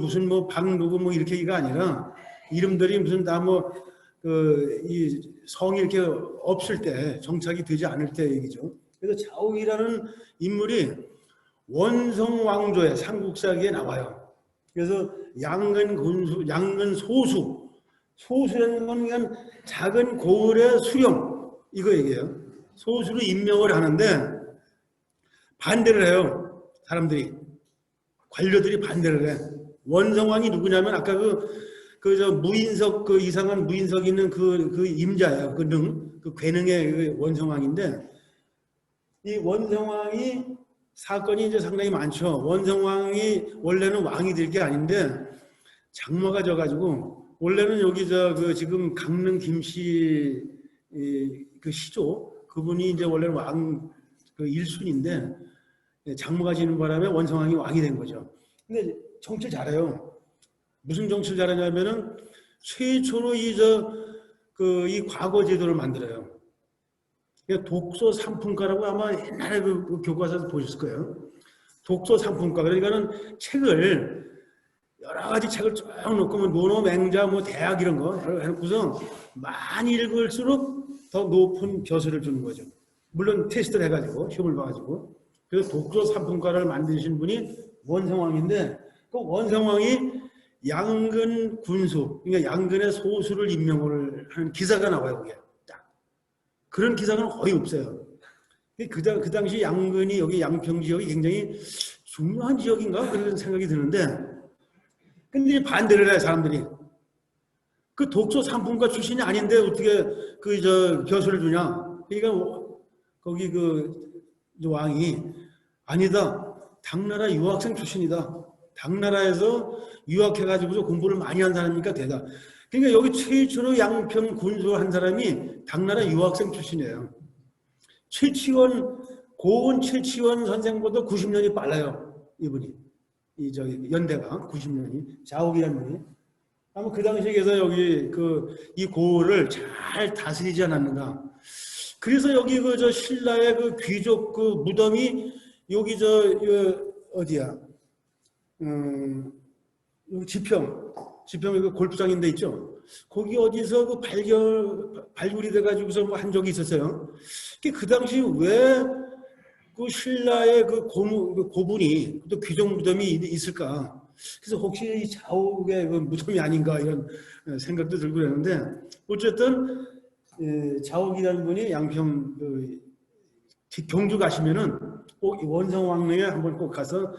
무슨 뭐 박누구 뭐 이렇게가 아니라 이름들이 무슨 다 뭐 이 성이 이렇게 없을 때 정착이 되지 않을 때 얘기죠. 그래서 자옥이라는 인물이 원성왕조의 삼국사기에 나와요. 그래서 양근 소수라는 건 그냥 작은 고을의 수령 이거 얘기해요. 소수로 임명을 하는데 반대를 해요. 사람들이 관료들이 반대를 해. 원성왕이 누구냐면 아까 저 무인석 이상한 무인석 있는 그 임자예요. 그 괴능의 그 원성왕인데 이 원성왕이 사건이 이제 상당히 많죠. 원성왕이 원래는 왕이 될 게 아닌데 장마가 져가지고 원래는 여기 지금 강릉 김씨 그 시조 그분이 이제 원래는 왕 그 일순인데 장마가 지는 바람에 원성왕이 왕이 된 거죠. 근데 정치 잘해요. 무슨 정치를 잘하냐면은 최초로 이 과거 제도를 만들어요. 독서 삼품가라고 아마 옛날에 그 교과서에서 보셨을 거예요. 독서 삼품가 그러니까는 책을 여러 가지 책을 쭉 놓고 뭐 논어맹자 뭐 대학 이런 거 해놓고서 많이 읽을수록 더 높은 벼슬을 주는 거죠. 물론 테스트를 해가지고 시험을 봐가지고 그래서 독서 삼품가를 만드신 분이 원성왕인데 그 원성왕이 양근 군수, 그러니까 양근의 소수를 임명을 하는 기사가 나와요. 그게 딱 그런 기사는 거의 없어요. 그 당시 양근이 여기 양평 지역이 굉장히 중요한 지역인가 그런 생각이 드는데, 근데 반대를 해 사람들이. 그 독서 삼품가 출신이 아닌데 어떻게 벼슬을 주냐? 그러니까 거기 왕이 아니다. 당나라 유학생 출신이다. 당나라에서 유학해가지고서 공부를 많이 한 사람이니까 되다. 그러니까 여기 최초로 양평 군수를 한 사람이 당나라 유학생 출신이에요. 고은 최치원 선생보다 90년이 빨라요. 이분이. 연대가 90년이. 자옥이라는 분이. 아마 그 당시에서 여기 이 고을을 잘 다스리지 않았는가. 그래서 여기 저 신라의 그 귀족 그 무덤이 여기 어디야? 여기 지평 그 골프장인데 있죠. 거기 어디서 그 발굴이 돼가지고서 뭐 한 적이 있었어요. 그 당시 왜 그 신라의 그 고분이 또 귀족 무덤이 있을까? 그래서 혹시 이 자옥의 그 무덤이 아닌가 이런 생각도 들고 그러는데 어쨌든 자옥이라는 분이 양평 경주 가시면은 꼭 원성왕릉에 한번 꼭 가서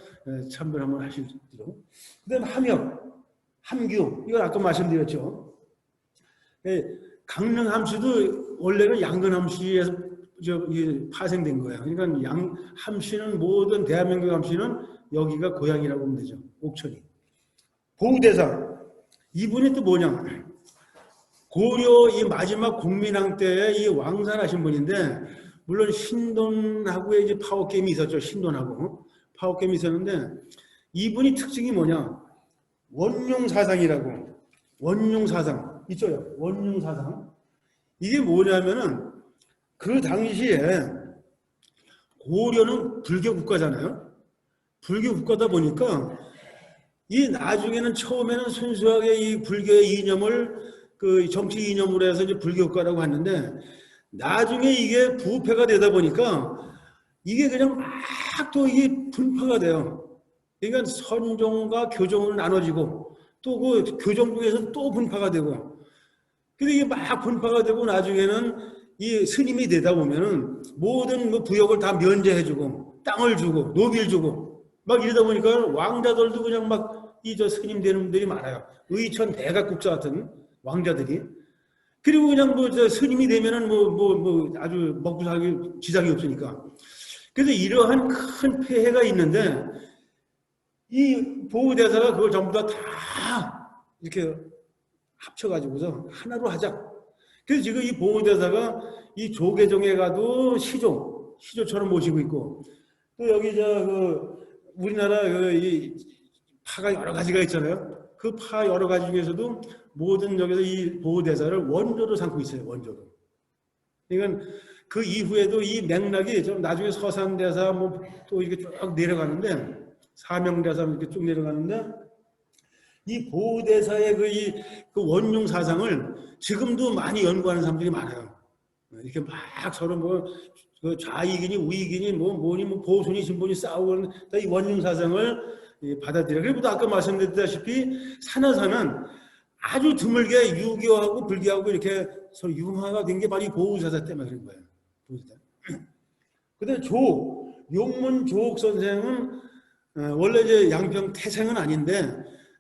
참배를 한번 하시도록. 그다음에 함규 이건 아까 말씀드렸죠. 강릉 함씨도 원래는 양근 함씨에서 파생된 거예요. 그러니까 함씨는 모든 대한민국 함씨는 여기가 고향이라고 보면 되죠. 옥천이. 보우대사 이분이 또 뭐냐? 고려 이 마지막 공민왕 때에 이 왕살하신 분인데 물론 신돈하고 이제 파워게임이 있었죠. 신돈하고 파워게임이 있었는데 이분이 특징이 뭐냐? 원융사상이라고. 원융사상 있죠. 원융사상. 이게 뭐냐면은 그 당시에 고려는 불교 국가잖아요. 불교 국가다 보니까 이 나중에는 처음에는 순수하게 이 불교의 이념을 그 정치 이념으로 해서 이제 불교 국가라고 하는데 나중에 이게 부패가 되다 보니까 이게 그냥 막 또 이게 분파가 돼요. 그러니까 선종과 교종으로 나눠지고 또 그 교종 중에서 또 분파가 되고 근데 이게 막 분파가 되고 나중에는 이 스님이 되다 보면은 모든 뭐 부역을 다 면제해주고 땅을 주고 노비를 주고 막 이러다 보니까 왕자들도 그냥 막 이 스님 되는 분들이 많아요. 의천 대각국사 같은 왕자들이. 그리고 그냥 뭐 스님이 되면은 뭐 아주 먹고 살기 지장이 없으니까. 그래서 이러한 큰 폐해가 있는데 이 보호대사가 그걸 전부 다 이렇게 합쳐가지고서 하나로 하자. 그래서 지금 이 보호대사가 이 조계종에 가도 시조처럼 모시고 있고 또 여기 우리나라 이 파가 여러 가지가 있잖아요. 그 파 여러 가지 중에서도 모든 여기서 이 보호대사를 원조로 삼고 있어요. 원조로. 그러니까 그 이후에도 이 맥락이 좀 나중에 서산대사 뭐 또 이렇게 쭉 내려가는데 사명대사 이렇게 쭉 내려가는데 이 보호대사의 그 원융 사상을 지금도 많이 연구하는 사람들이 많아요. 이렇게 막 서로 뭐 좌익이니 우익이니 뭐니 보수니 진보니 싸우고 이 원융 사상을 받아들여. 그리고 아까 말씀드렸다시피 산하사는 아주 드물게 유교하고 불교하고 이렇게 서로 융화가 된 게 바로 이 보호대사 때문에 그런 거예요. 근데 용문 조옥 선생은 원래 이제 양평 태생은 아닌데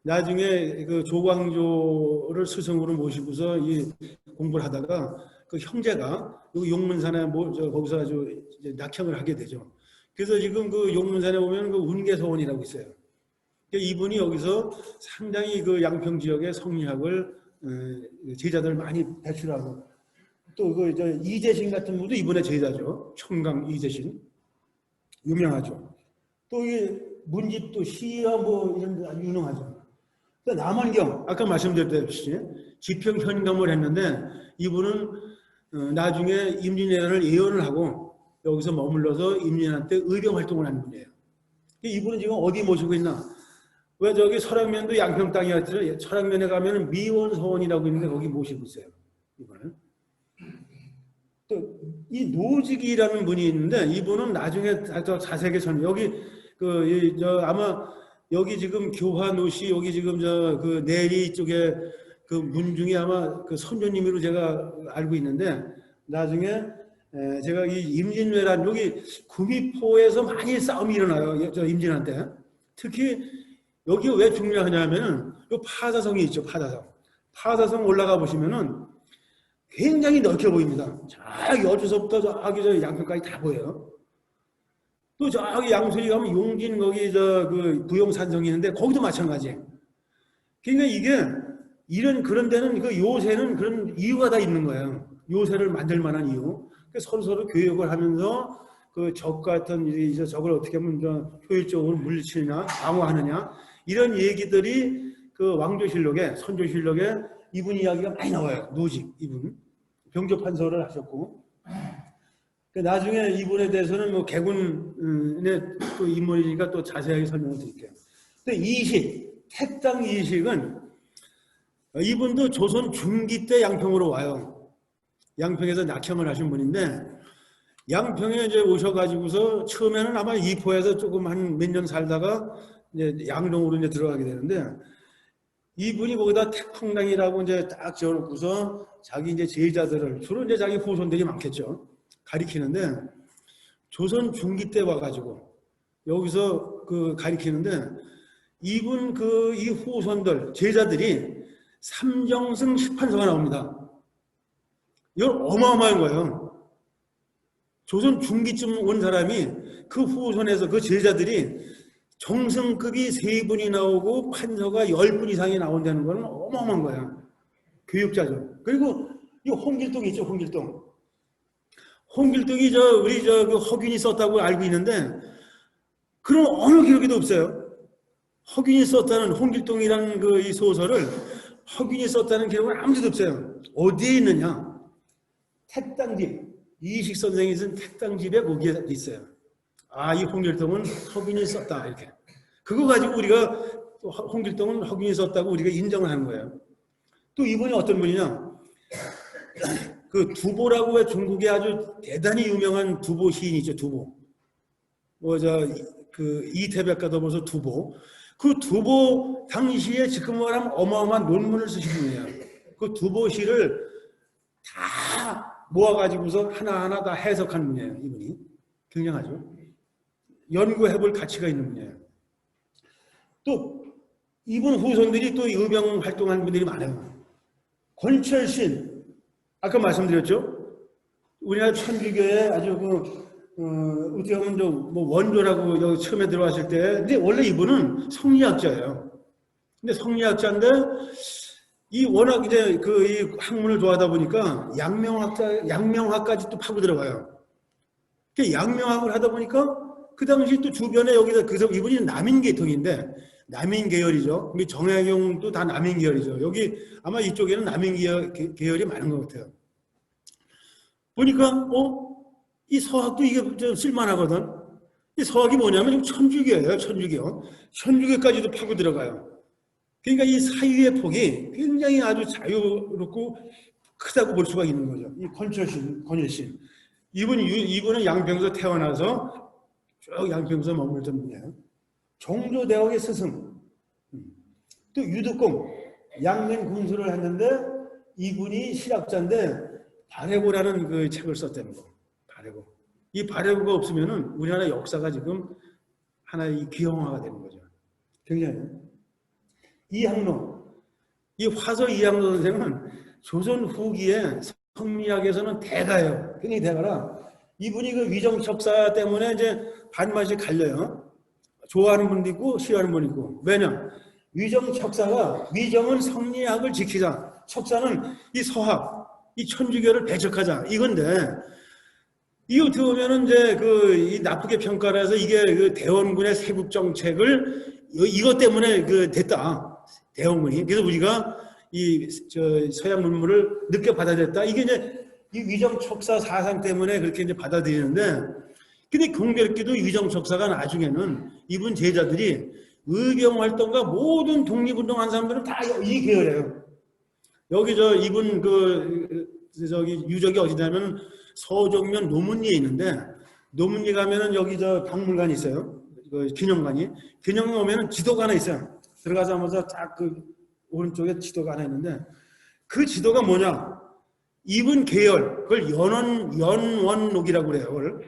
나중에 그 조광조를 스승으로 모시고서 이 공부를 하다가 그 형제가 여기 용문산에 거기서 아주 이제 낙향을 하게 되죠. 그래서 지금 그 용문산에 보면 그 운계서원이라고 있어요. 이분이 여기서 상당히 그 양평 지역의 성리학을 제자들 많이 배출하고 또 이재신 같은 분도 이분의 제자죠. 청강 이재신 유명하죠. 또 이 문집도 시와 뭐 이런 데 아주 유명하죠. 또 남원경 아까 말씀드렸다시피 지평 현감을 했는데 이분은 나중에 임진왜란을 예언을 하고 여기서 머물러서 임진왜란 때 의병 활동을 하는 분이에요. 이분은 지금 어디 모시고 있나? 왜 저기 설악면도 양평 땅이었죠. 설악면에 가면 미원서원이라고 있는데 거기 모시고 있어요. 이분은. 또 이 노직이라는 분이 있는데 이분은 나중에 더 자세하게 설명. 여기 아마 여기 지금 교화노시 여기 지금 그 내리 쪽에 그 문중이 아마 그 선조님으로 제가 알고 있는데 나중에 제가 이 임진왜란 여기 구미포에서 많이 싸움이 일어나요. 저 임진왜란 때. 특히 여기 왜 중요하냐면은 요 파사성이 있죠. 파사성 올라가 보시면은 굉장히 넓게 보입니다. 저기 여주서부터 저기 양평까지 다 보여요. 또 저기 양수리 가면 용진 거기 그 부용산성이 있는데 거기도 마찬가지. 그러니까 이게 그런 데는 그 요새는 그런 이유가 다 있는 거예요. 요새를 만들 만한 이유. 그러니까 서로 교육을 하면서 그 적 같은 적을 어떻게 하면 효율적으로 물리치느냐, 방어하느냐 이런 얘기들이 그 왕조실록에 선조실록에 이분 이야기가 많이 나와요. 노직 이분 병조판서를 하셨고 나중에 이분에 대해서는 뭐 개군의 또 인물이니까 또 자세하게 설명을 드릴게요. 근데 이식 택당 이식은 이분도 조선 중기 때 양평으로 와요. 양평에서 낙형을 하신 분인데 양평에 이제 오셔가지고서 처음에는 아마 이포에서 조금 한 몇 년 살다가 이제 양동으로 이제 들어가게 되는데 이분이 거기다 태풍당이라고 이제 딱 지어놓고서 자기 이제 제자들을 주로 이제 자기 후손들이 많겠죠. 가리키는데 조선 중기 때 와가지고 여기서 그 가리키는데 이분 그 이 후손들 제자들이 삼정승 10판서가 나옵니다. 이건 어마어마한 거예요. 조선 중기쯤 온 사람이 그 후손에서 그 제자들이 정승급이 3분이 나오고 판서가 10분 이상이 나온다는 건 어마어마한 거야. 교육자죠. 그리고 이 홍길동 있죠, 홍길동. 홍길동이 우리 그 허균이 썼다고 알고 있는데 그런 어느 기록에도 없어요. 허균이 썼다는 홍길동이라는 그 이 소설을 허균이 썼다는 기록은 아무데도 없어요. 어디에 있느냐? 택당집. 이식 선생이 쓴 택당집에 거기에 있어요. 아, 이 홍길동은 허균이 썼다 이렇게. 그거 가지고 우리가 홍길동은 허균이 썼다고 우리가 인정을 하는 거예요. 또 이분이 어떤 분이냐? 그 두보라고 왜 중국에 아주 대단히 유명한 두보 시인이죠. 두보. 그 이태백과도 보면서 두보. 그 두보 당시에 지금 말하면 어마어마한 논문을 쓰신 분이에요. 그 두보 시를 다 모아가지고서 하나하나 다 해석한 분이에요. 이분이. 굉장하죠. 연구해볼 가치가 있는 분이에요. 또 이분 후손들이 또 의병 활동한 분들이 많아요. 권철신. 아까 말씀드렸죠. 우리나라 천주교의 아주 어떻게 보면 뭐 원조라고 여기 처음에 들어왔을 때, 근데 원래 이분은 성리학자예요. 근데 성리학자인데 이 워낙 이제 이 학문을 좋아하다 보니까 양명학까지 또 파고 들어가요. 그 양명학을 하다 보니까 그 당시 또 주변에 여기다 이분이 남인계통인데 남인 계열이죠. 우리 정약용도 다 남인 계열이죠. 여기 아마 이쪽에는 남인 계열이 많은 것 같아요. 보니까 이 서학도 이게 좀 쓸만하거든. 이 서학이 뭐냐면 천주교예요. 천주교. 천주교까지도 파고 들어가요. 그러니까 이 사유의 폭이 굉장히 아주 자유롭고 크다고 볼 수가 있는 거죠. 이 권일신. 이분은 양평에서 태어나서 쭉 양평에서 머물던 분이에요. 종조대학의 스승. 또 유득공. 양면 군수를 했는데 이분이 실학자인데 발해고라는 그 책을 썼다는 거. 발해고. 이 발해고가 없으면은 우리나라 역사가 지금 하나의 기형화가 되는 거죠. 굉장히. 이항로. 이 화서 이항로 선생은 조선 후기에 성리학에서는 대가예요. 굉장히 대가라. 이분이 그 위정척사 때문에 이제 반맛이 갈려요. 좋아하는 분도 있고 싫어하는 분도 있고. 왜냐? 위정척사가 위정은 성리학을 지키자. 척사는 이 서학, 이 천주교를 배척하자. 이건데 이 어떻게 보면은 이제 이 나쁘게 평가를 해서 이게 그 대원군의 세국 정책을 이것 때문에 됐다. 대원군이. 그래서 우리가 서양 문물을 늦게 받아들였다. 이게 이제 이 위정척사 사상 때문에 그렇게 이제 받아들이는데, 근데 공교롭게도 위정척사가 나중에는 이분 제자들이 의병 활동과 모든 독립운동한 사람들은 다 이 계열이에요. 여기 이분 유적이 어디냐면 서종면 노문리에 있는데, 노문리 가면은 여기 박물관이 있어요. 기념관이. 기념관 오면은 지도가 하나 있어요. 들어가자마자 딱 오른쪽에 지도가 하나 있는데, 그 지도가 뭐냐? 이분 계열, 그걸 연원록이라고 그래요. 그걸.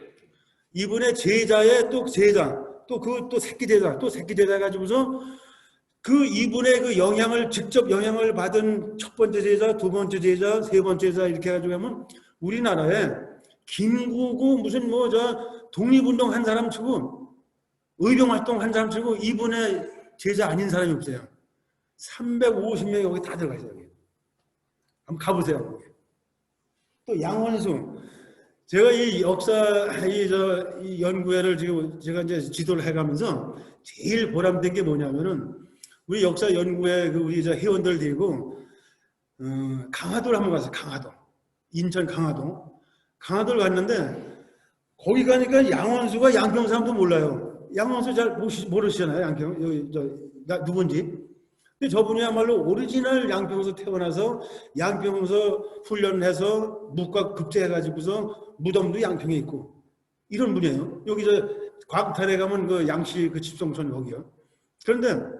이분의 제자의 또 제자, 또 새끼 제자 가지고서 이분의 직접 영향을 받은 첫 번째 제자, 두 번째 제자, 세 번째 제자 이렇게 해가지고 하면 우리나라에 김구구 무슨 독립운동 한 사람 치고 의병 활동 한 사람 치고 이분의 제자 아닌 사람이 없어요. 350명이 여기 다 들어가 있어요. 여기. 한번 가보세요. 거기. 또 양원수. 제가 이 역사 이 연구회를 지금 제가 이제 지도를 해가면서 제일 보람된 게 뭐냐면은 우리 역사 연구회 그 우리 저 회원들 데리고 강화도를 한번 갔어요. 강화도. 인천 강화도를 갔는데 거기 가니까 양원수가 양평 사람도 몰라요. 양원수 잘 모르시잖아요. 양평 여기 누군지. 근데 저분이야말로 오리지널 양평에서 태어나서 양평에서 훈련해서 무과 급제해가지고서 무덤도 양평에 있고 이런 분이에요. 여기 저 광탄에 가면 그 양씨 그 집성촌 여기요. 그런데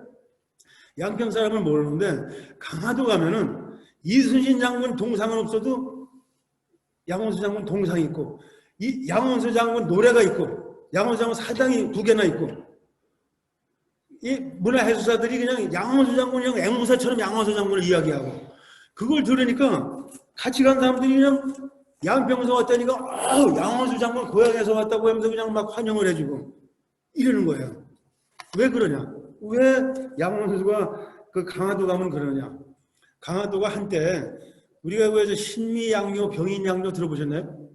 양평 사람을 모르는데 강화도 가면은 이순신 장군 동상은 없어도 양원수 장군 동상이 있고 이 양원수 장군 노래가 있고 양원수 장군 사당이 2개나 있고 이 문화해수사들이 그냥 양원수 장군 그냥 앵무새처럼 양원수 장군을 이야기하고 그걸 들으니까 같이 간 사람들이 그냥 양평에서 왔다니까 양원수 장군 고향에서 왔다고 하면서 그냥 막 환영을 해주고 이러는 거예요. 왜 그러냐? 왜 양원수가 그 강화도 가면 그러냐? 강화도가 한때 우리가 왜 신미양요, 병인양요 들어보셨나요?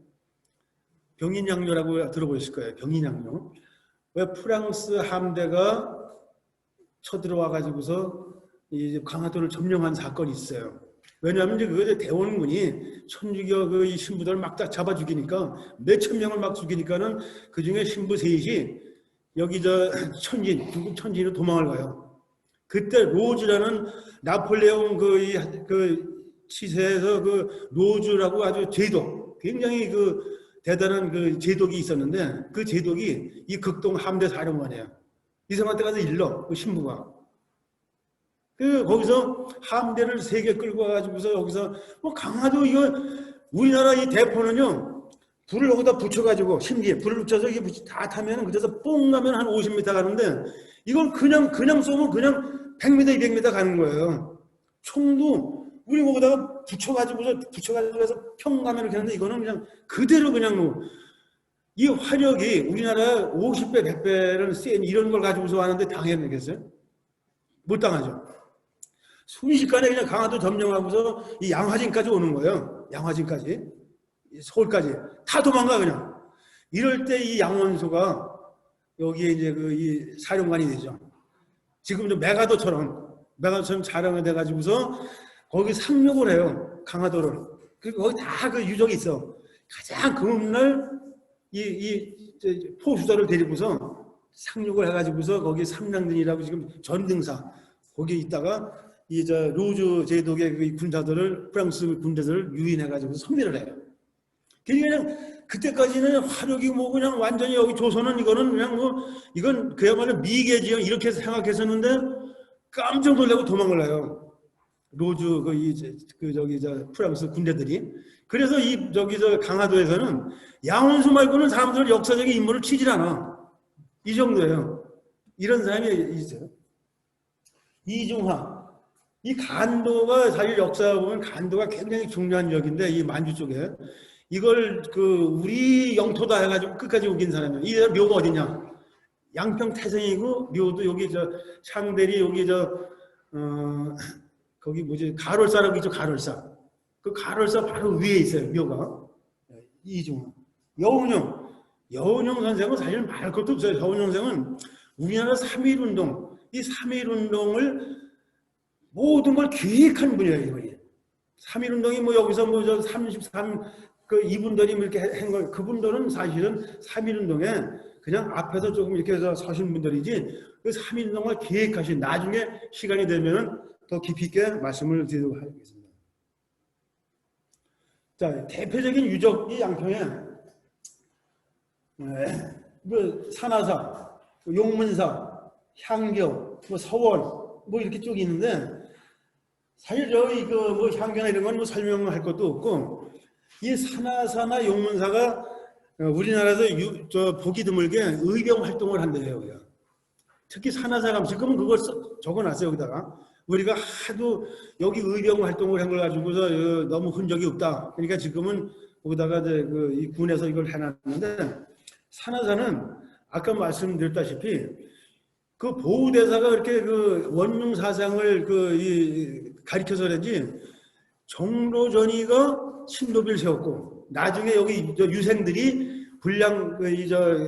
병인양요라고 들어보셨을 거예요. 병인양요. 왜 프랑스 함대가 쳐들어와 가지고서 이 강화도를 점령한 사건이 있어요. 왜냐하면 이제 그 대원군이 천주교 그 신부들을 막 다 잡아 죽이니까 몇천 명을 막 죽이니까는 그 중에 신부 셋이 여기 저 천진 중국 천진으로 도망을 가요. 그때 로즈라는 나폴레옹 그 시세에서 그 로즈라고 아주 제독 굉장히 그 대단한 그 제독이 있었는데 그 제독이 이 극동 함대 사령관이에요. 이 사람한테 가서 일러 그 신부가 그 거기서 함대를 3개 끌고 와가지고서 여기서 뭐 강화도 이거 우리나라 이 대포는요 불을 여기다 붙여가지고 심기에 불을 붙여서 이게 다 타면은 그래서 뽕 가면 한 50m 가는데 이건 그냥 쏘면 그냥 100m 200m 가는 거예요. 총도 우리 거기다가 붙여가지고 해서 평 가면 이렇게 하는데 이거는 그냥 그대로 그냥 뭐 이 화력이 우리나라 50배, 100배를 센 이런 걸 가지고서 하는데 당해내겠어요? 못 당하죠. 순식간에 그냥 강화도 점령하고서 이 양화진까지 오는 거예요. 양화진까지. 서울까지. 다 도망가, 그냥. 이럴 때 이 양원수가 여기에 이제 이 사령관이 되죠. 지금 좀 메가도처럼 촬영이 돼가지고서 거기 상륙을 해요. 강화도를. 그리고 거기 다 그 유적이 있어. 가장 금날 포수자를 데리고서 상륙을 해가지고서 거기 삼량든이라고 지금 전등사 거기 있다가 이 저 루즈 제독의 그 군사들을 프랑스 군대들을 유인해가지고 섬멸을 해요. 그냥 그때까지는 화력이 뭐 그냥 완전히 여기 조선은 이거는 그냥 뭐 이건 그야말로 미개지형 이렇게 생각했었는데 깜짝 놀라고 도망을 가요. 로즈 프랑스 군대들이. 그래서 저 강화도에서는 양원수 말고는 사람들 역사적인 인물을 치질 않아. 이 정도예요. 이런 사람이 있어요. 이중하. 이 간도가 사실 역사 보면 간도가 굉장히 중요한 역인데 이 만주 쪽에 이걸 우리 영토다 해가지고 끝까지 우긴 사람이에요. 이 묘가 어디냐? 양평 태생이고 묘도 여기 저 창대리 여기 거기 뭐지 가롤사라고 있죠. 가롤사. 그 가롤사 바로 위에 있어요. 묘가. 이중하. 여운형 선생은 사실 말할 것도 없어요. 여운형 선생은 우리나라 3.1운동 이 3.1운동을 모든 걸 기획한 분이에요. 3.1운동이 뭐 여기서 뭐 저 33 이분들이 이렇게 한 걸 그분들은 사실은 3.1운동에 그냥 앞에서 조금 이렇게 해서 서신 분들이지 그 3.1운동을 기획하신 나중에 시간이 되면은 더 깊이 있게 말씀을 드리도록 하겠습니다. 자, 대표적인 유적이 양평에 뭐 산하사, 용문사, 향교, 뭐 서원 뭐 이렇게 쭉 있는데 사실 저희 뭐 향교나 이런 건 뭐 설명할 것도 없고 이 산하사나 용문사가 우리나라에서 보기 드물게 의병 활동을 한대요. 특히 산하사 가면 지금은 그걸 적어놨어요. 여기다가 우리가 하도 여기 의병 활동을 한 걸 가지고서 너무 흔적이 없다. 그러니까 지금은 거기다가 이 군에서 이걸 해놨는데 산하사는 아까 말씀드렸다시피 그 보호대사가 그렇게 원흉 사상을 가리켜서 그런지 정로전이가 신도비를 세웠고 나중에 여기 유생들이 불량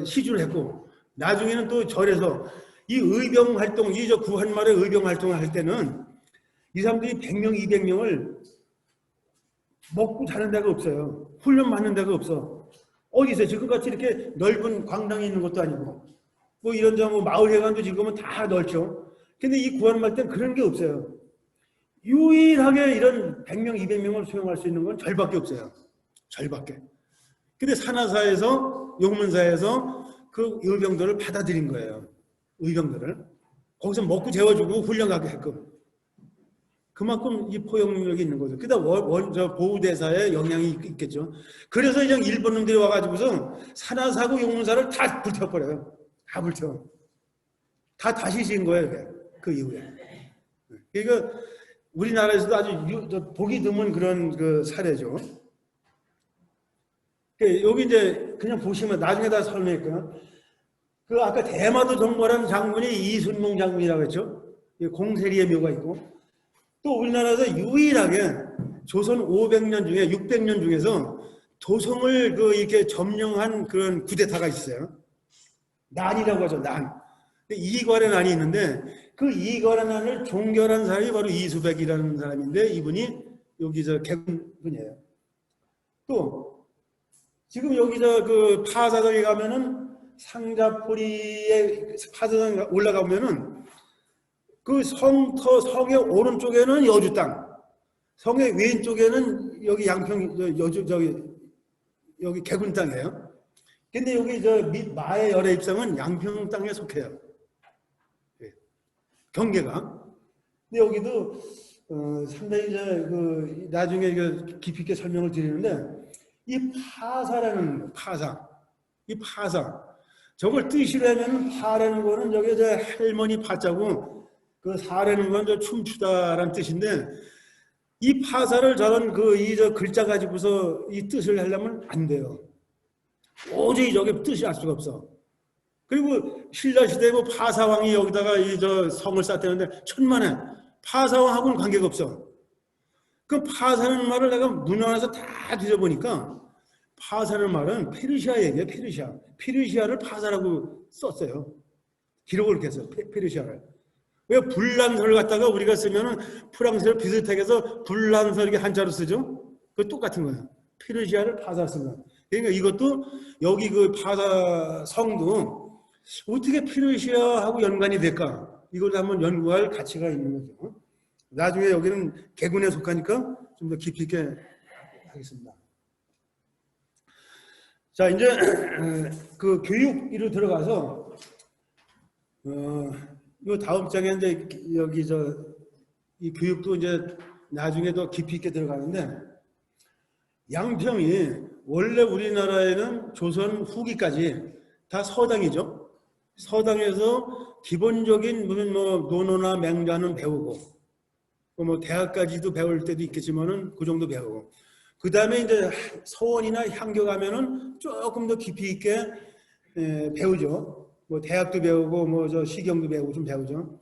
시주를 했고 나중에는 또 절에서 이 의병 활동, 이 저 구한말의 의병 활동을 할 때는 이 사람들이 100명, 200명을 먹고 자는 데가 없어요. 훈련 받는 데가 없어. 어디서 지금같이 이렇게 넓은 광장이 있는 것도 아니고 뭐 이런 저 뭐 마을 회관도 지금은 다 넓죠. 근데 이 구한말 때는 그런 게 없어요. 유일하게 이런 100명, 200명을 수용할 수 있는 건 절밖에 없어요. 절밖에. 근데 산하사에서, 용문사에서 그 의병들을 받아들인 거예요. 의병들을. 거기서 먹고 재워주고 훈련 가게 했고. 그만큼 이 포용력이 있는 거죠. 그다음 보우대사의 영향이 있겠죠. 그래서 이제 일본 놈들이 와가지고서 산하사고 용문사를 다 불태워버려요. 다 불태워. 다 다시 지은 거예요. 그 이후에. 그러니까 우리나라에서도 아주 보기 드문 그런 그 사례죠. 여기 이제 그냥 보시면 나중에 다 설명했고요. 그 아까 대마도 정벌한 장군이 이순몽 장군이라고 했죠. 공세리의 묘가 있고 또 우리나라에서 유일하게 조선 500년 중에 600년 중에서 도성을 그 이렇게 점령한 그런 쿠데타가 있어요. 난이라고 하죠. 난. 이관의 난이 있는데 그 이관의 난을 종결한 사람이 바로 이수백이라는 사람인데 이분이 여기 저 개군이에요. 또 지금 여기 저 그 파사동에 가면은 상자포리에 파사동 올라가면은 그 성의 오른쪽에는 여주 땅, 성의 왼쪽에는 여기 양평 여주 여기 개군 땅이에요. 근데 여기 저 마의 열애 입성은 양평 땅에 속해요. 경계가. 근데 여기도 상당히 이제 그 나중에 깊이 있게 설명을 드리는데 이 파사라는 이 파사 저걸 뜻으로 하면 파라는 거는 저기 저 할머니 파자고 그 사라는 건 저 춤추다라는 뜻인데 이 파사를 저런 저 글자 가지고서 이 뜻을 하려면 안 돼요. 도저히 저게 뜻이 알 수가 없어. 그리고 신라시대에 뭐 파사왕이 여기다가 이 저 성을 쌓았다는데 천만에 파사왕하고는 관계가 없어. 그 파사라는 말을 내가 문헌에서 다 뒤져보니까 파사라는 말은 페르시아 얘기예요. 페르시아를 파사라고 썼어요. 기록을 이렇게 했어요. 페르시아를. 왜 불란서를 갖다가 우리가 쓰면은 프랑스를 비슷하게 해서 불란서 이렇게 한자로 쓰죠? 그 똑같은 거예요. 페르시아를 파사 쓴 거예요. 그러니까 이것도 여기 그 파사 성도 어떻게 페르시아하고 연관이 될까? 이걸 한번 연구할 가치가 있는 거죠. 나중에 여기는 개군에 속하니까 좀 더 깊이 있게 하겠습니다. 자, 이제 그 교육으로 들어가서 이 다음 장에 이제 여기 이 교육도 이제 나중에 더 깊이 있게 들어가는데 양평이 원래 우리나라에는 조선 후기까지 다 서당이죠. 서당에서 기본적인 무슨 뭐 논어나 맹자는 배우고 뭐 대학까지도 배울 때도 있겠지만은 그 정도 배우고 그 다음에 이제 서원이나 향교 가면은 조금 더 깊이 있게 배우죠. 뭐 대학도 배우고 뭐 저 시경도 배우고 좀 배우죠.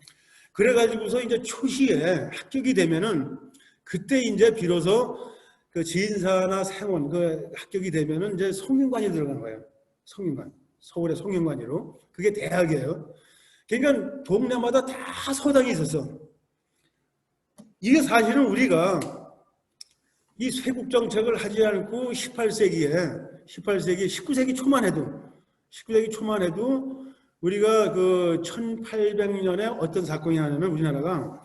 그래가지고서 이제 초시에 합격이 되면은 그때 이제 비로소 그 진사나 생원 그 합격이 되면은 이제 송윤관이 들어간 거예요. 송윤관. 서울의 송윤관이로. 그게 대학이에요. 그러니까 동네마다 다 서당이 있었어. 이게 사실은 우리가 이 쇄국 정책을 하지 않고 18세기 19세기 초만 해도 우리가 그 1800년에 어떤 사건이 하냐면 우리나라가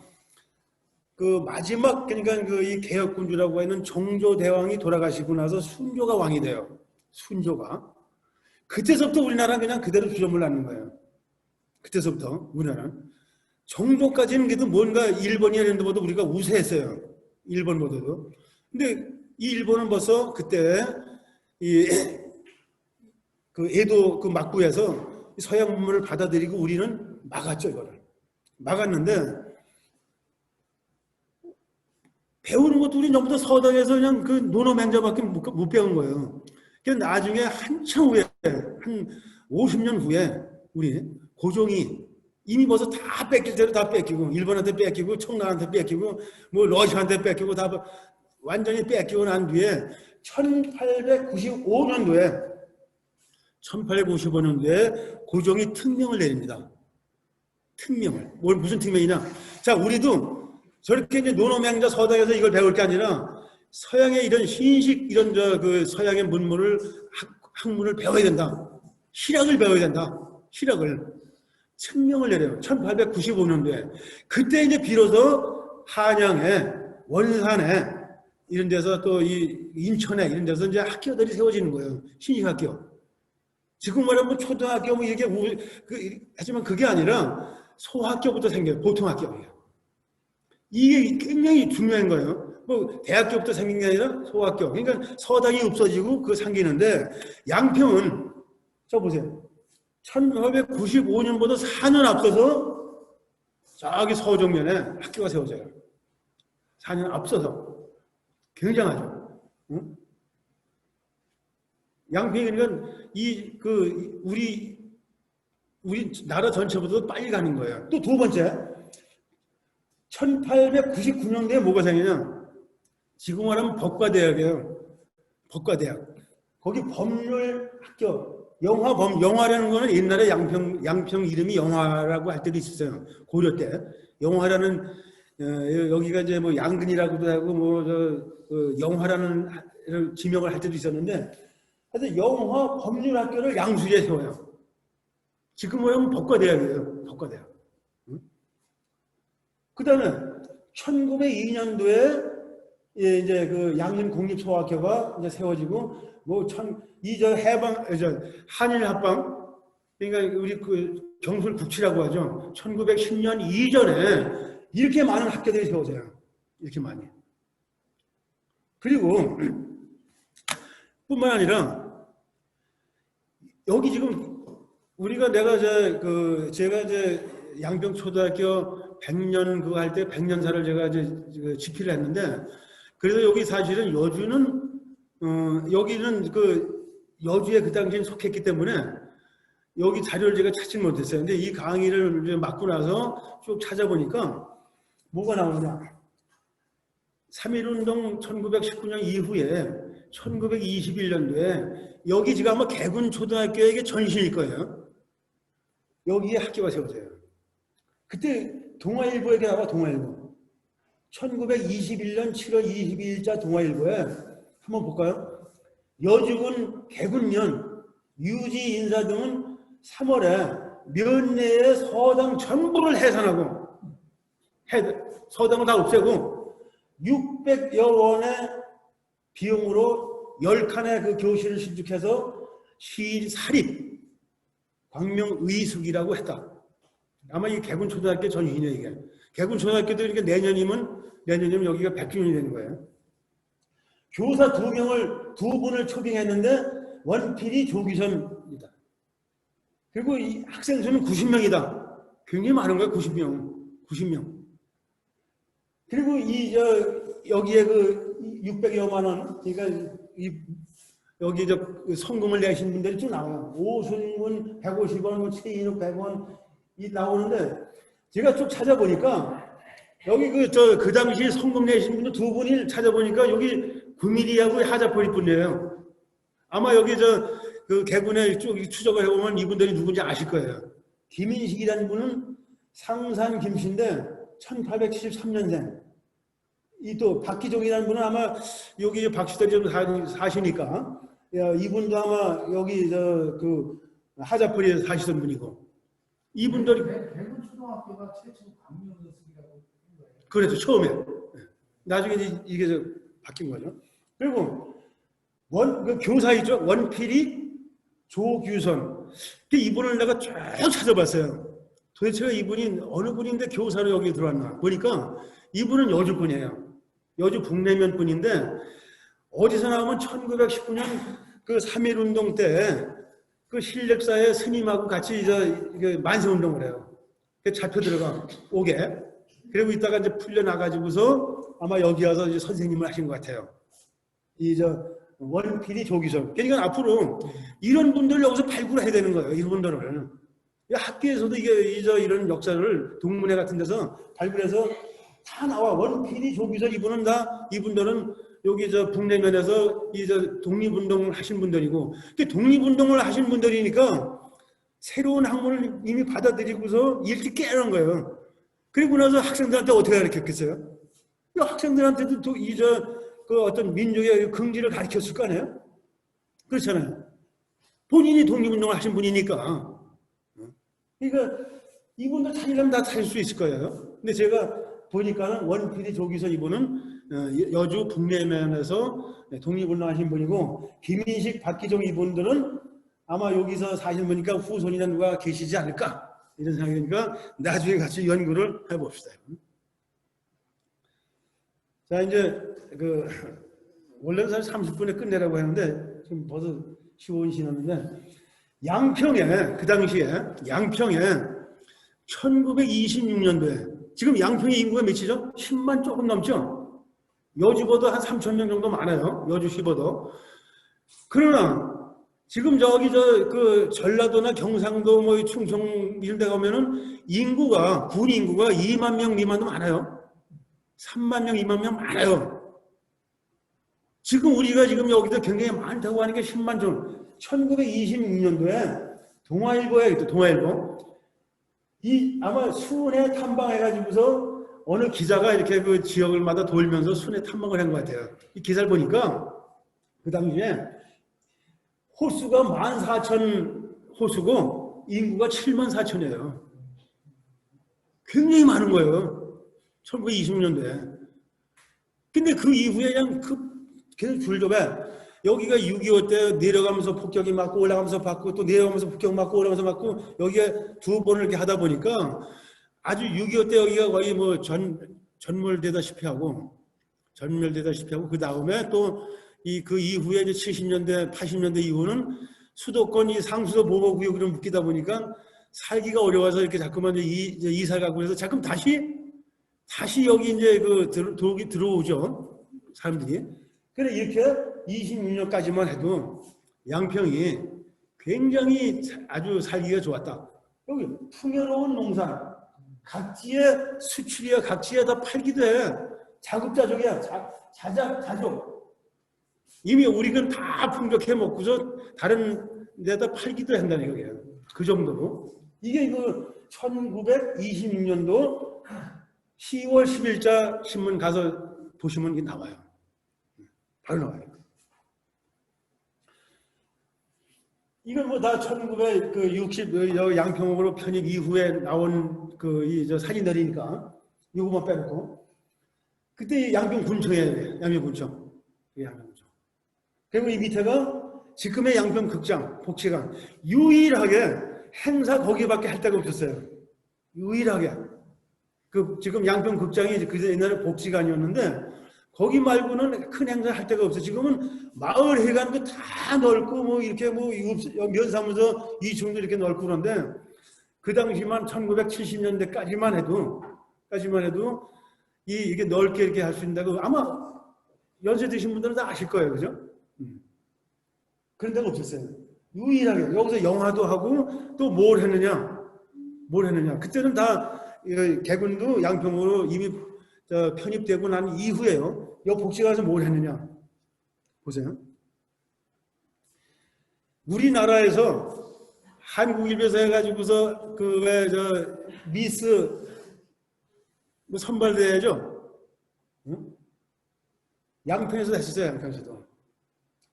그 마지막 그러니까 그 이 개혁군주라고 하는 정조대왕이 돌아가시고 나서 순조가 왕이 돼요. 순조가. 그때서부터 우리나라는 그냥 그대로 주저물 낳는 거예요. 그때서부터 우리나라는. 정조까지는 그래도 뭔가 일본이나 이런 데보다 우리가 우세했어요. 일본보다도. 근데 이 일본은 벌써 그때 그 에도 그 막부에서 서양 문물을 받아들이고 우리는 막았죠, 이거를. 막았는데 배우는 것도 우리 전부 다 서당에서 그냥 그 논어맹자밖에 못 배운 거예요. 그래서 나중에 한참 후에 한 50년 후에 우리 고종이 이미 벌써 다 뺏길 대로 다 뺏기고 일본한테 뺏기고 청나라한테 뺏기고 뭐 러시아한테 뺏기고 다 완전히 뺏기고 난 뒤에 1895년도에 고종이 특명을 내립니다. 특명을. 무슨 특명이냐? 자, 우리도 저렇게 이제 논어맹자 서당에서 이걸 배울 게 아니라 서양의 이런 신식 이런 그 서양의 문물을 학문을 배워야 된다. 실학을 배워야 된다. 실학을 특명을 내려요. 1895년도에 그때 이제 비로소 한양에 원산에 이런 데서 또 이 인천에 이런 데서 이제 학교들이 세워지는 거예요. 신식학교. 지금 말하면 뭐 초등학교 뭐 이게 하지만 그게 아니라 소학교부터 생겨요. 보통 학교예요. 이게 굉장히 중요한 거예요. 뭐 대학교부터 생긴 게 아니라 소학교. 그러니까 서당이 없어지고 그 생기는데 양평은 저 보세요. 1895년보다 4년 앞서서 저기 서정면에 학교가 세워져요. 4년 앞서서. 굉장하죠. 응? 양평이 그러니까 우리 나라 전체보다 빨리 가는 거예요. 또 두 번째, 1899년도에 뭐가 생기냐? 지금 말하면 법과대학이에요. 법과대학. 거기 법률학교, 영화라는 거는 옛날에 양평 이름이 영화라고 할 때도 있었어요. 고려 때. 영화라는, 여기가 이제 뭐 양근이라고도 하고 영화라는 지명을 할 때도 있었는데, 하여튼 영화 법률학교를 양수에 세워요. 지금 뭐냐면 법과대학이에요. 법과대학. 응? 그 다음에 1902년도에 이제 그 양림국립소학교가 이제 세워지고 한일 합방 그러니까 우리 그 경술 국치라고 하죠. 1910년 이전에 이렇게 많은 학교들이 세워져요. 이렇게 많이. 그리고 뿐만 아니라 여기 지금 제가 이제 양평초등학교 100년 그거 할 때 100년사를 제가 이제 집필을 했는데 그래서 여기 사실은 여기는 여주에 그 당시엔 속했기 때문에 여기 자료를 제가 찾지 못했어요. 근데 이 강의를 이제 맡고 나서 쭉 찾아보니까 뭐가 나오냐. 3.1운동 1919년 이후에 1921년도에 여기 지금 아마 개군초등학교에게 전신일 거예요. 여기에 학교가 세워져요. 그때 동아일보에게 나와 동아일보. 1921년 7월 22일자 동아일보에 한번 볼까요? 여주군 개군년 유지 인사 등은 3월에 면내의 서당 전부를 해산하고 서당을 다 없애고 600여 원의 비용으로 10칸의 그 교실을 신축해서 사립 광명의숙이라고 했다. 아마 이 개군초등학교 전이냐 이게. 개군초등학교도 이렇게 내년이면 여기가 100주년이 되는 거예요. 교사 2분을 초빙했는데 원필이 조기선이다. 그리고 이 학생 수는 90명이다. 굉장히 많은 거예요. 90명. 그리고 여기에 그 600여만 원, 그러니까 여기 성금을 내신 분들이 쭉 나와요. 오순문 150원, 최인욱 100원 이 나오는데 제가 쭉 찾아보니까 여기 그 당시 성금 내신 분들 2분이 찾아보니까 여기 구미리하고 하자포리 분이에요. 아마 여기 그 개군에 쭉 추적을 해보면 이분들이 누군지 아실 거예요. 김인식이라는 분은 상산 김씨인데 1873년생. 이 또 박기종이라는 분은 아마 여기 박씨들이 좀 사시니까 이분도 아마 여기 그 하자포리에 사시던 분이고 이분들이 대구 초등학교가 최초 광명의숙이라고 그래서 처음에 나중에 이게 바뀐 거죠. 그리고 그 교사 있죠. 원필이 조규선. 이분을 내가 쭉 찾아봤어요. 도대체 이분이 어느 분인데 교사로 여기 들어왔나 보니까 이분은 여주 분이에요. 여주 북내면 분인데 어디서 나오면 1919년 그 3.1운동 때 그 실력사의 스님하고 같이 만세운동을 해요. 잡혀 들어가 오게. 그리고 이따가 이제 풀려나가지고서 아마 여기 와서 이제 선생님을 하신 것 같아요. 원필이 조기선. 그러니까 앞으로 이런 분들을 여기서 발굴해야 되는 거예요. 이런 분들을. 학교에서도 이런 역사를 동문회 같은 데서 발굴해서 다 나와. 원필이 조기선 이분들은 여기 북내면에서 독립운동을 하신 분들이고, 독립운동을 하신 분들이니까 새로운 학문을 이미 받아들이고서 일찍 깨는 거예요. 그리고 나서 학생들한테 어떻게 가르쳤겠어요? 이 학생들한테도 또 그 어떤 민족의 긍지를 가르쳤을 거 아니에요? 그렇잖아요. 본인이 독립운동을 하신 분이니까. 그러니까 이분들 찾으려면 다 찾을 수 있을 거예요. 근데 제가 보니까는 원필이 조기선 이분은 여주 북내면에서 독립운동하신 분이고, 김인식, 박기종 이분들은 아마 여기서 사신 분이니까 후손이나 누가 계시지 않을까 이런 생각이니까 나중에 같이 연구를 해봅시다. 자, 이제 원래는 사실 30분에 끝내라고 했는데 지금 벌써 15분 지났는데, 양평에 그 당시에 양평에 1926년도에 지금 양평의 인구가 몇이죠? 10만 조금 넘죠? 여주보다 한 3천 명 정도 많아요. 여주시보다. 그러나 지금 저기 전라도나 경상도 뭐 충청 이런 데 가면은 군 인구가 2만 명 미만도 많아요. 3만 명, 2만 명 많아요. 지금 우리가 지금 여기서 굉장히 많다고 하는 게 10만 정. 1926년도에 동아일보에 있죠. 동아일보. 아마 순회 탐방해가지고서 어느 기자가 이렇게 그 지역을마다 돌면서 순회 탐방을 한 것 같아요. 이 기사를 보니까 그 당시에 호수가 14,000 호수고 인구가 74,000이에요. 굉장히 많은 거예요. 1926년도에. 근데 그 이후에 그냥 계속 줄좁에 여기가 6.25 때 내려가면서 폭격이 맞고 올라가면서 받고 또 내려가면서 폭격 맞고 올라가면서 맞고 여기에 두 번을 이렇게 하다 보니까 아주 6.25 때 여기가 거의 뭐 전멸되다시피 하고 그 다음에 또 그 이후에 이제 70년대 80년대 이후는 수도권 이 상수도 보호구역으로 묶이다 보니까 살기가 어려워서 이렇게 자꾸만 이사를 가고 그래서 자꾸 다시 여기 이제 들어오죠. 사람들이. 그래 이렇게 26년까지만 해도 양평이 굉장히 아주 살기가 좋았다. 여기 풍요로운 농산, 각지의 수출이야, 각지에 다 팔기도 해. 자급자족이야, 자족. 이미 우리는 다 풍족해 먹고서 다른 데다 팔기도 한다는 거예요. 그 정도로. 이게 1926년도 10월 10일자 신문 가서 보시면 이게 나와요. 바로 나와요. 이건 뭐 다 1960 양평으로 편입 이후에 나온 사진들이니까 이거만 빼놓고 그때 양평군청이에요. 양평군청. 그리고 이 밑에가 지금의 양평극장, 복지관. 유일하게 행사 거기밖에 할 데가 없었어요. 유일하게. 지금 양평극장이 그 옛날에 복지관이었는데 거기 말고는 큰 행사 할 데가 없어요. 지금은 마을 회관도 다 넓고 뭐 이렇게 뭐 면사무소 2층도 이렇게 넓고 그런데 그 당시만 1970년대까지만 해도 이게 넓게 이렇게 할 수 있다고 아마 연세 드신 분들은 다 아실 거예요. 그죠? 그런 데가 없었어요. 유일하게 여기서 영화도 하고 또 뭘 했느냐? 그때는 다 개군도 양평으로 이미 편입되고 난 이후에요. 여기 복지관에서 뭘 했느냐? 보세요. 우리나라에서 한국일보에서 해가지고서 미스 선발대회죠. 응? 양평에서 했었어요. 양평에서도.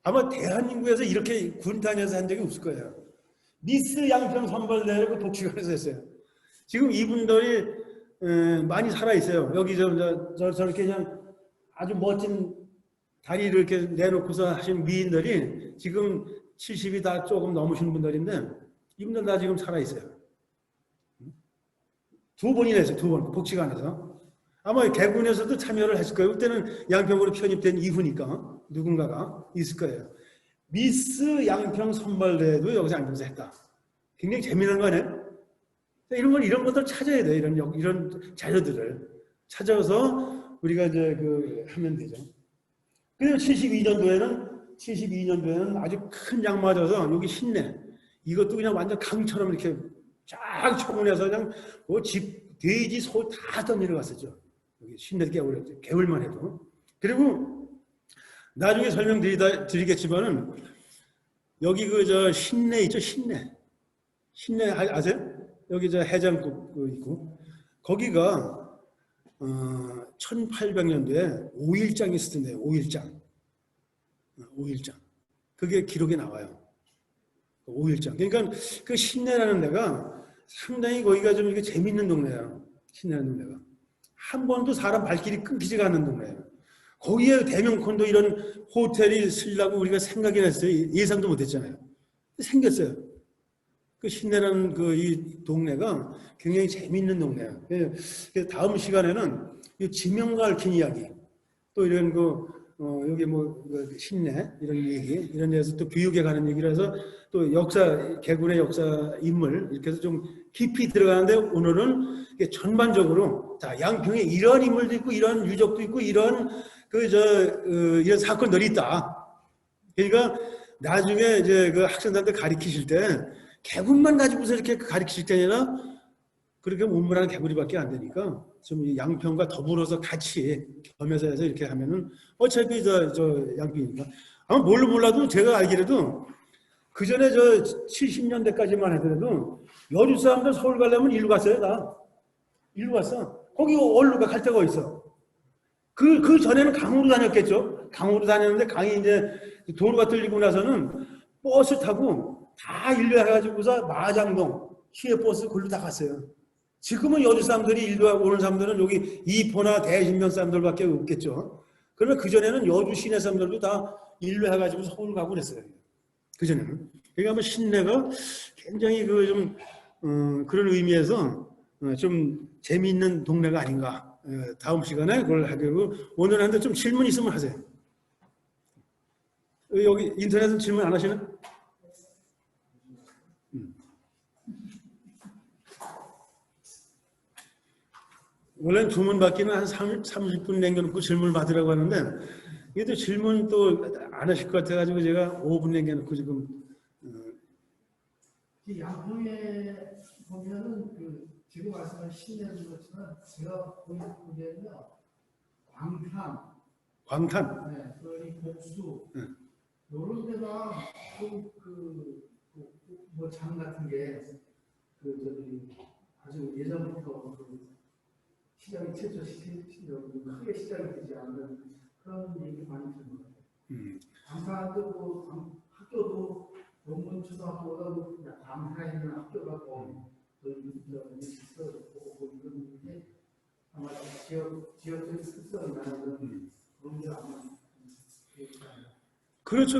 아마 대한민국에서 이렇게 군단에서 한 적이 없을 거예요. 미스 양평 선발대회를 그 복지관에서 했어요. 지금 이분들이 많이 살아있어요. 여기 저렇게 그냥 아주 멋진 다리를 이렇게 내놓고서 하신 미인들이 지금 70이 다 조금 넘으신 분들인데 이분들 다 지금 살아있어요. 두 번이나 했어요. 두 번. 복지관에서. 아마 개군에서도 참여를 했을 거예요. 그때는 양평으로 편입된 이후니까 누군가가 있을 거예요. 미스 양평 선발대회도 여기서 양평에서 했다. 굉장히 재미난 거 아니에요? 이런 것들 찾아야 돼요. 이런 자료들을 찾아서 우리가 이제 하면 되죠. 그리고 72년도에는 아주 큰 양 맞아서 여기 신내 이것도 그냥 완전 강처럼 이렇게 쫙 쳐문해서 그냥 돼지, 소 다 떠내려갔었죠. 여기 신내 개울만 해도. 그리고 나중에 설명드리겠지만은 여기 신내 있죠, 신내. 신내 아세요? 여기 저 해장국 있고 거기가 1800년도에 5일장이 있었는데 5일장. 5일장. 그게 기록에 나와요. 5일장. 그러니까 그 신내라는 데가 상당히 거기가 좀 이게 재밌는 동네예요. 신내라는 데가. 한 번도 사람 발길이 끊기지가 않는 동네예요. 거기에 대명콘도 이런 호텔이 쓰려고 우리가 생각이나 했어요. 예상도 못했잖아요. 생겼어요. 그 신내라는 그 이 동네가 굉장히 재밌는 동네예요. 그래서 다음 시간에는 이 지명과 얽힌 이야기, 또 이런 여기 신내 이런 얘기, 이런 데서 또 교육에 관한 얘기를 해서 또 역사, 개군의 역사 인물 이렇게 해서 좀 깊이 들어가는데 오늘은 전반적으로 자 양평에 이런 인물도 있고 이런 유적도 있고 이런 이런 사건들이 있다. 그러니까 나중에 이제 그 학생들한테 가르치실 때 개군만 가지고서 이렇게 가르치실 때 아니라 그렇게 문무라는 개구리밖에 안 되니까 좀 양평과 더불어서 같이 겸해서 해서 이렇게 하면은 어차피 저 양평이니까 아마 뭘로 몰라도 제가 알기라도 그 전에 저 70년대까지만 하더라도 여주 사람들 서울 가려면 일로 갔어요. 다 일로 갔어. 거기 어디로 갈 데가 있어. 그 전에는 강으로 다녔겠죠. 강으로 다녔는데 강이 이제 도로가 뚫리고 나서는 버스 타고 다 일로 해가지고서 마장동 시외버스 걸로 다 갔어요. 지금은 여주 사람들이 일로 오는 사람들은 여기 이포나 대신면 사람들밖에 없겠죠. 그러면 그전에는 여주 시내 사람들도 다 일로 해가지고 서울 가고 그랬어요. 그전에는. 그러니까 뭐 신내가 굉장히 그런 의미에서 좀 재미있는 동네가 아닌가. 다음 시간에 그걸 하기로 오늘 한테 좀 질문 있으면 하세요. 여기 인터넷은 질문 안 하시나? 원래는 주문 받기는 한 30분 남겨놓고 질문을 받으라고 하는데 이게 또 질문 또 안 하실 것 같아가지고 제가 5분 남겨놓고 지금 양평에 보면은 지금 말씀하신 신내도 그렇지만 제가 보기에는요 광탄, 광탄. 그러니 복수 네. 이런 데가 장 같은 게 아주 예전부터 시장이 최초 크게 시작이 되지 않는 그런 얘기 많이 듣는 것 같아요. 광탄도 학교도 농문 초등학교보다 광탄에 있는 학교가 이런 게 아마 지역적인 특성이 나는 그런 게 아마 그렇죠.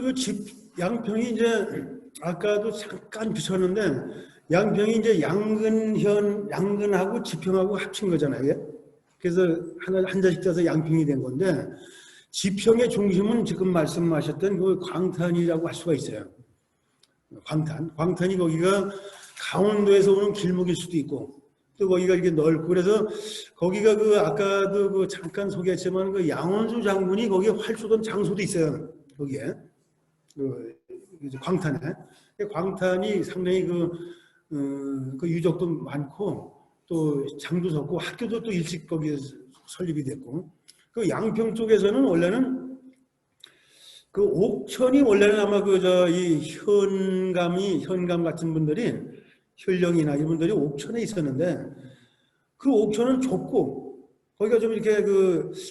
양평이 이제 아까도 잠깐 비쳤는데 양평이 이제 양근하고 지평하고 합친 거잖아요. 그래서 한 자씩 떼서 양평이 된 건데 지평의 중심은 지금 말씀하셨던 그 광탄이라고 할 수가 있어요. 광탄이 거기가 강원도에서 오는 길목일 수도 있고 또 거기가 이렇게 넓고 그래서 거기가 아까도 잠깐 소개했지만 그 양원수 장군이 거기에 활쏘던 장소도 있어요. 거기에 광탄에 광탄이 상당히 그 유적도 많고 또 장도 섰고 학교도 또 일찍 거기에 설립이 됐고 그 양평 쪽에서는 원래는 그 옥천이 원래는 아마 이 현감 같은 분들이 현령이나 이분들이 옥천에 있었는데 그 옥천은 좁고 거기가 좀 이렇게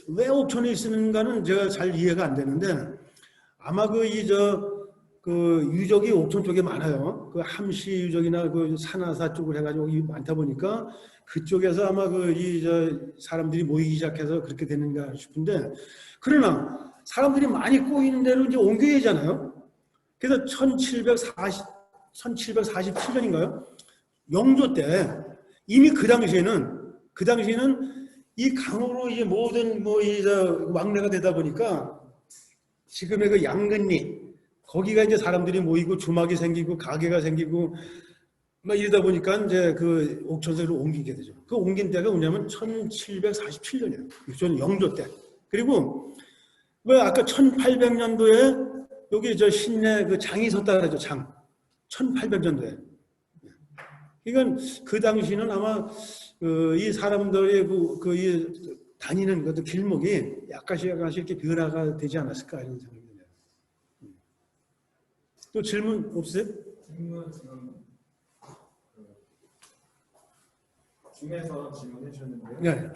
왜 옥천에 있는가는 제가 잘 이해가 안 되는데 아마 유적이 옥천 쪽에 많아요. 그 함시 유적이나 산하사 쪽을 해가지고 많다 보니까 그쪽에서 아마 사람들이 모이기 시작해서 그렇게 되는가 싶은데 그러나 사람들이 많이 꼬이는 대로 이제 옮겨야 되잖아요. 그래서 1747년인가요? 영조 때 이미 그 당시에는 이 강으로 이제 모든 왕래가 되다 보니까 지금의 그 양근리 거기가 이제 사람들이 모이고 주막이 생기고 가게가 생기고 막 이러다 보니까 이제 그 옥천사로 옮기게 되죠. 그 옮긴 때가 뭐냐면 1747년이에요. 저는 영조 때. 그리고 왜 아까 1800년도에 여기 신내 그 장이 섰다 그러죠. 장. 1800년도에. 그러니까 그 당시는 아마 이 사람들의 이 다니는 그 길목이 약간씩 이렇게 변화가 되지 않았을까 이런 생각이 드네요. 또 질문 없으세요? 질문 지금 중에서 질문해 주셨는데요. 네.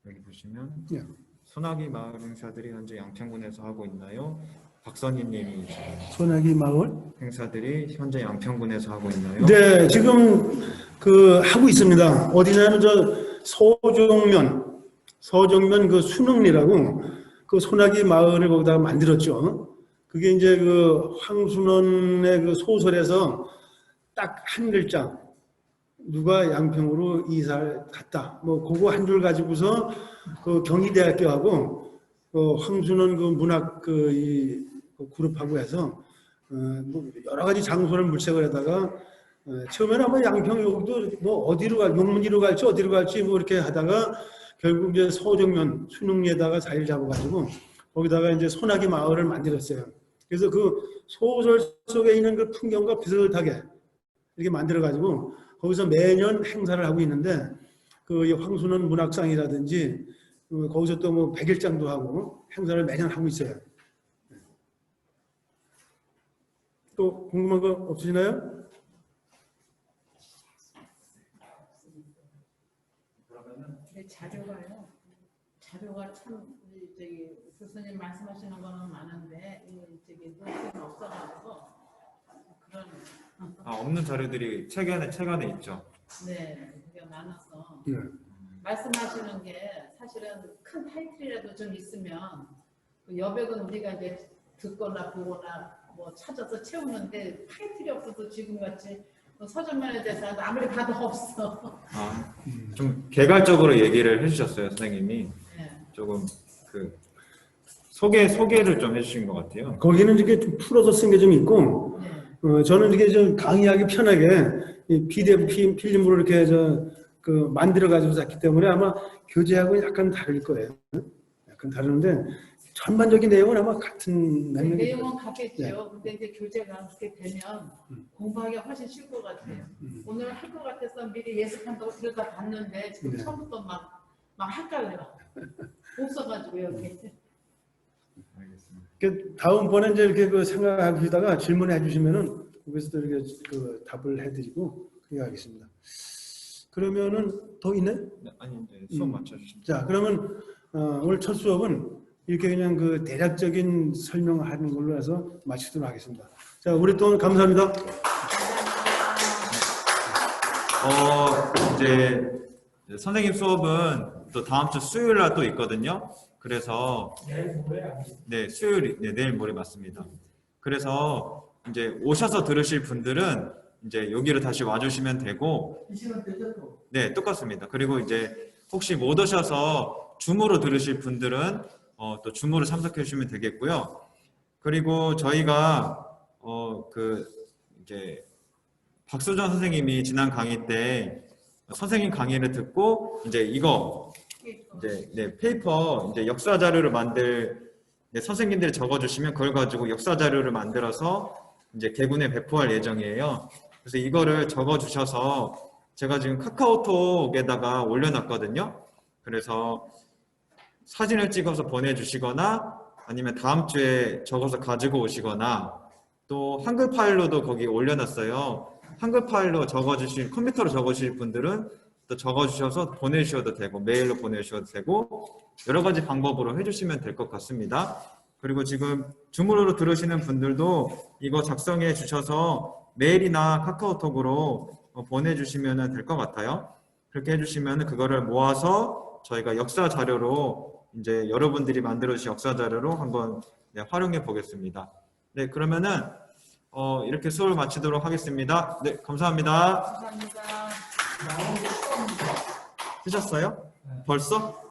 여기 보시면 예. 소나기 마을 행사들이 현재 양평군에서 하고 있나요? 박선희님이 소나기 마을. 행사들이 현재 양평군에서 하고 있나요? 네, 지금 그 하고 있습니다. 어디냐면 저 서정면 그 순흥리라고 그 소나기 마을을 거기다가 만들었죠. 그게 이제 그 황순원의 그 소설에서 딱 한 글자 누가 양평으로 이사를 갔다. 뭐 그거 한 줄 가지고서 그 경희대학교하고 그 황순원 그 문학 그 그룹하고 해서 뭐 여러 가지 장소를 물색을 하다가 처음에는 아마 양평 여기도 뭐 어디로 갈 용문리로 갈지 어디로 갈지 뭐 이렇게 하다가 결국 이제 서정면 순흥리에다가 자리를 잡아가지고 거기다가 이제 소나기 마을을 만들었어요. 그래서 그 소설 속에 있는 그 풍경과 비슷하게 이렇게 만들어가지고 거기서 매년 행사를 하고 있는데 그 황순원 문학상이라든지 거기서 또 뭐 백일장도 하고 행사를 매년 하고 있어요. 또 궁금한 거 없으시나요? 근데 자료가 참 저기 교수님 말씀하시는 거는 많은데 저기 노트는 없어가지고 그런 없는 자료들이 책 안에 있죠. 네 그게 많아서 네. 말씀하시는 게 사실은 큰 타이틀이라도 좀 있으면 그 여백은 우리가 이제 듣거나 보거나 뭐 찾아서 채우는데 타이틀이 없어서 지금같이 서점면에 대해서 아무리 봐도 없어. 좀 개괄적으로 얘기를 해주셨어요, 선생님이. 네. 조금 그 소개를 좀 해주신 것 같아요. 거기는 이렇게 좀 풀어서 쓴 게 좀 있고 네. 저는 이게 좀 강의하기 편하게 이 PDF 필름으로 이렇게 그 만들어 가지고 샀기 때문에 아마 교재하고 약간 다를 거예요. 약간 다르는데 전반적인 내용은 아마 같은 내용은 같겠죠. 근데 이제 교재가 그렇게 되면 공부하기가 훨씬 쉬울 것 같아요. 오늘 할 것 같아서 미리 예습한다고 들여다 봤는데 지금 네. 처음부터 막 헷갈려. 없어가지고 여기. 알겠습니다. 다음번에 이제 이렇게 그 생각하시다가 질문해 주시면은 거기서 또 이렇게 그 답을 해드리고 그렇게 하겠습니다. 그러면은 더 있네? 네, 아니 이제 수업 맞춰주시면. 자, 그러면 오늘 첫 수업은 이렇게 그냥 그 대략적인 설명하는 걸로 해서 마치도록 하겠습니다. 자, 우리 또 오늘 감사합니다. 이제 선생님 수업은 또 다음 주 수요일 날 또 있거든요. 그래서 내일 모레 아니죠? 네, 수요일, 네, 내일 모레 맞습니다. 그래서 이제 오셔서 들으실 분들은 이제 여기로 다시 와주시면 되고, 이 시간대죠 또. 네, 똑같습니다. 그리고 이제 혹시 못 오셔서 줌으로 들으실 분들은 또 줌으로 참석해 주시면 되겠고요. 그리고 저희가 이제 박수정 선생님이 지난 강의 때 선생님 강의를 듣고 이제 이거 이제 네, 페이퍼 이제 역사 자료를 선생님들이 적어주시면 그걸 가지고 역사 자료를 만들어서 이제 개군에 배포할 예정이에요. 그래서 이거를 적어주셔서 제가 지금 카카오톡에다가 올려놨거든요. 그래서 사진을 찍어서 보내주시거나 아니면 다음 주에 적어서 가지고 오시거나 또 한글 파일로도 거기 올려놨어요. 한글 파일로 컴퓨터로 적어주실 분들은 또 적어주셔서 보내주셔도 되고 메일로 보내주셔도 되고 여러 가지 방법으로 해주시면 될 것 같습니다. 그리고 지금 줌으로 들으시는 분들도 이거 작성해 주셔서 메일이나 카카오톡으로 보내주시면 될 것 같아요. 그렇게 해주시면 그거를 모아서 저희가 역사 자료로 이제 여러분들이 만들어주신 역사 자료로 한번 활용해 보겠습니다. 네, 그러면은 이렇게 수업을 마치도록 하겠습니다. 네, 감사합니다. 감사합니다. 쓰셨어요? 벌써?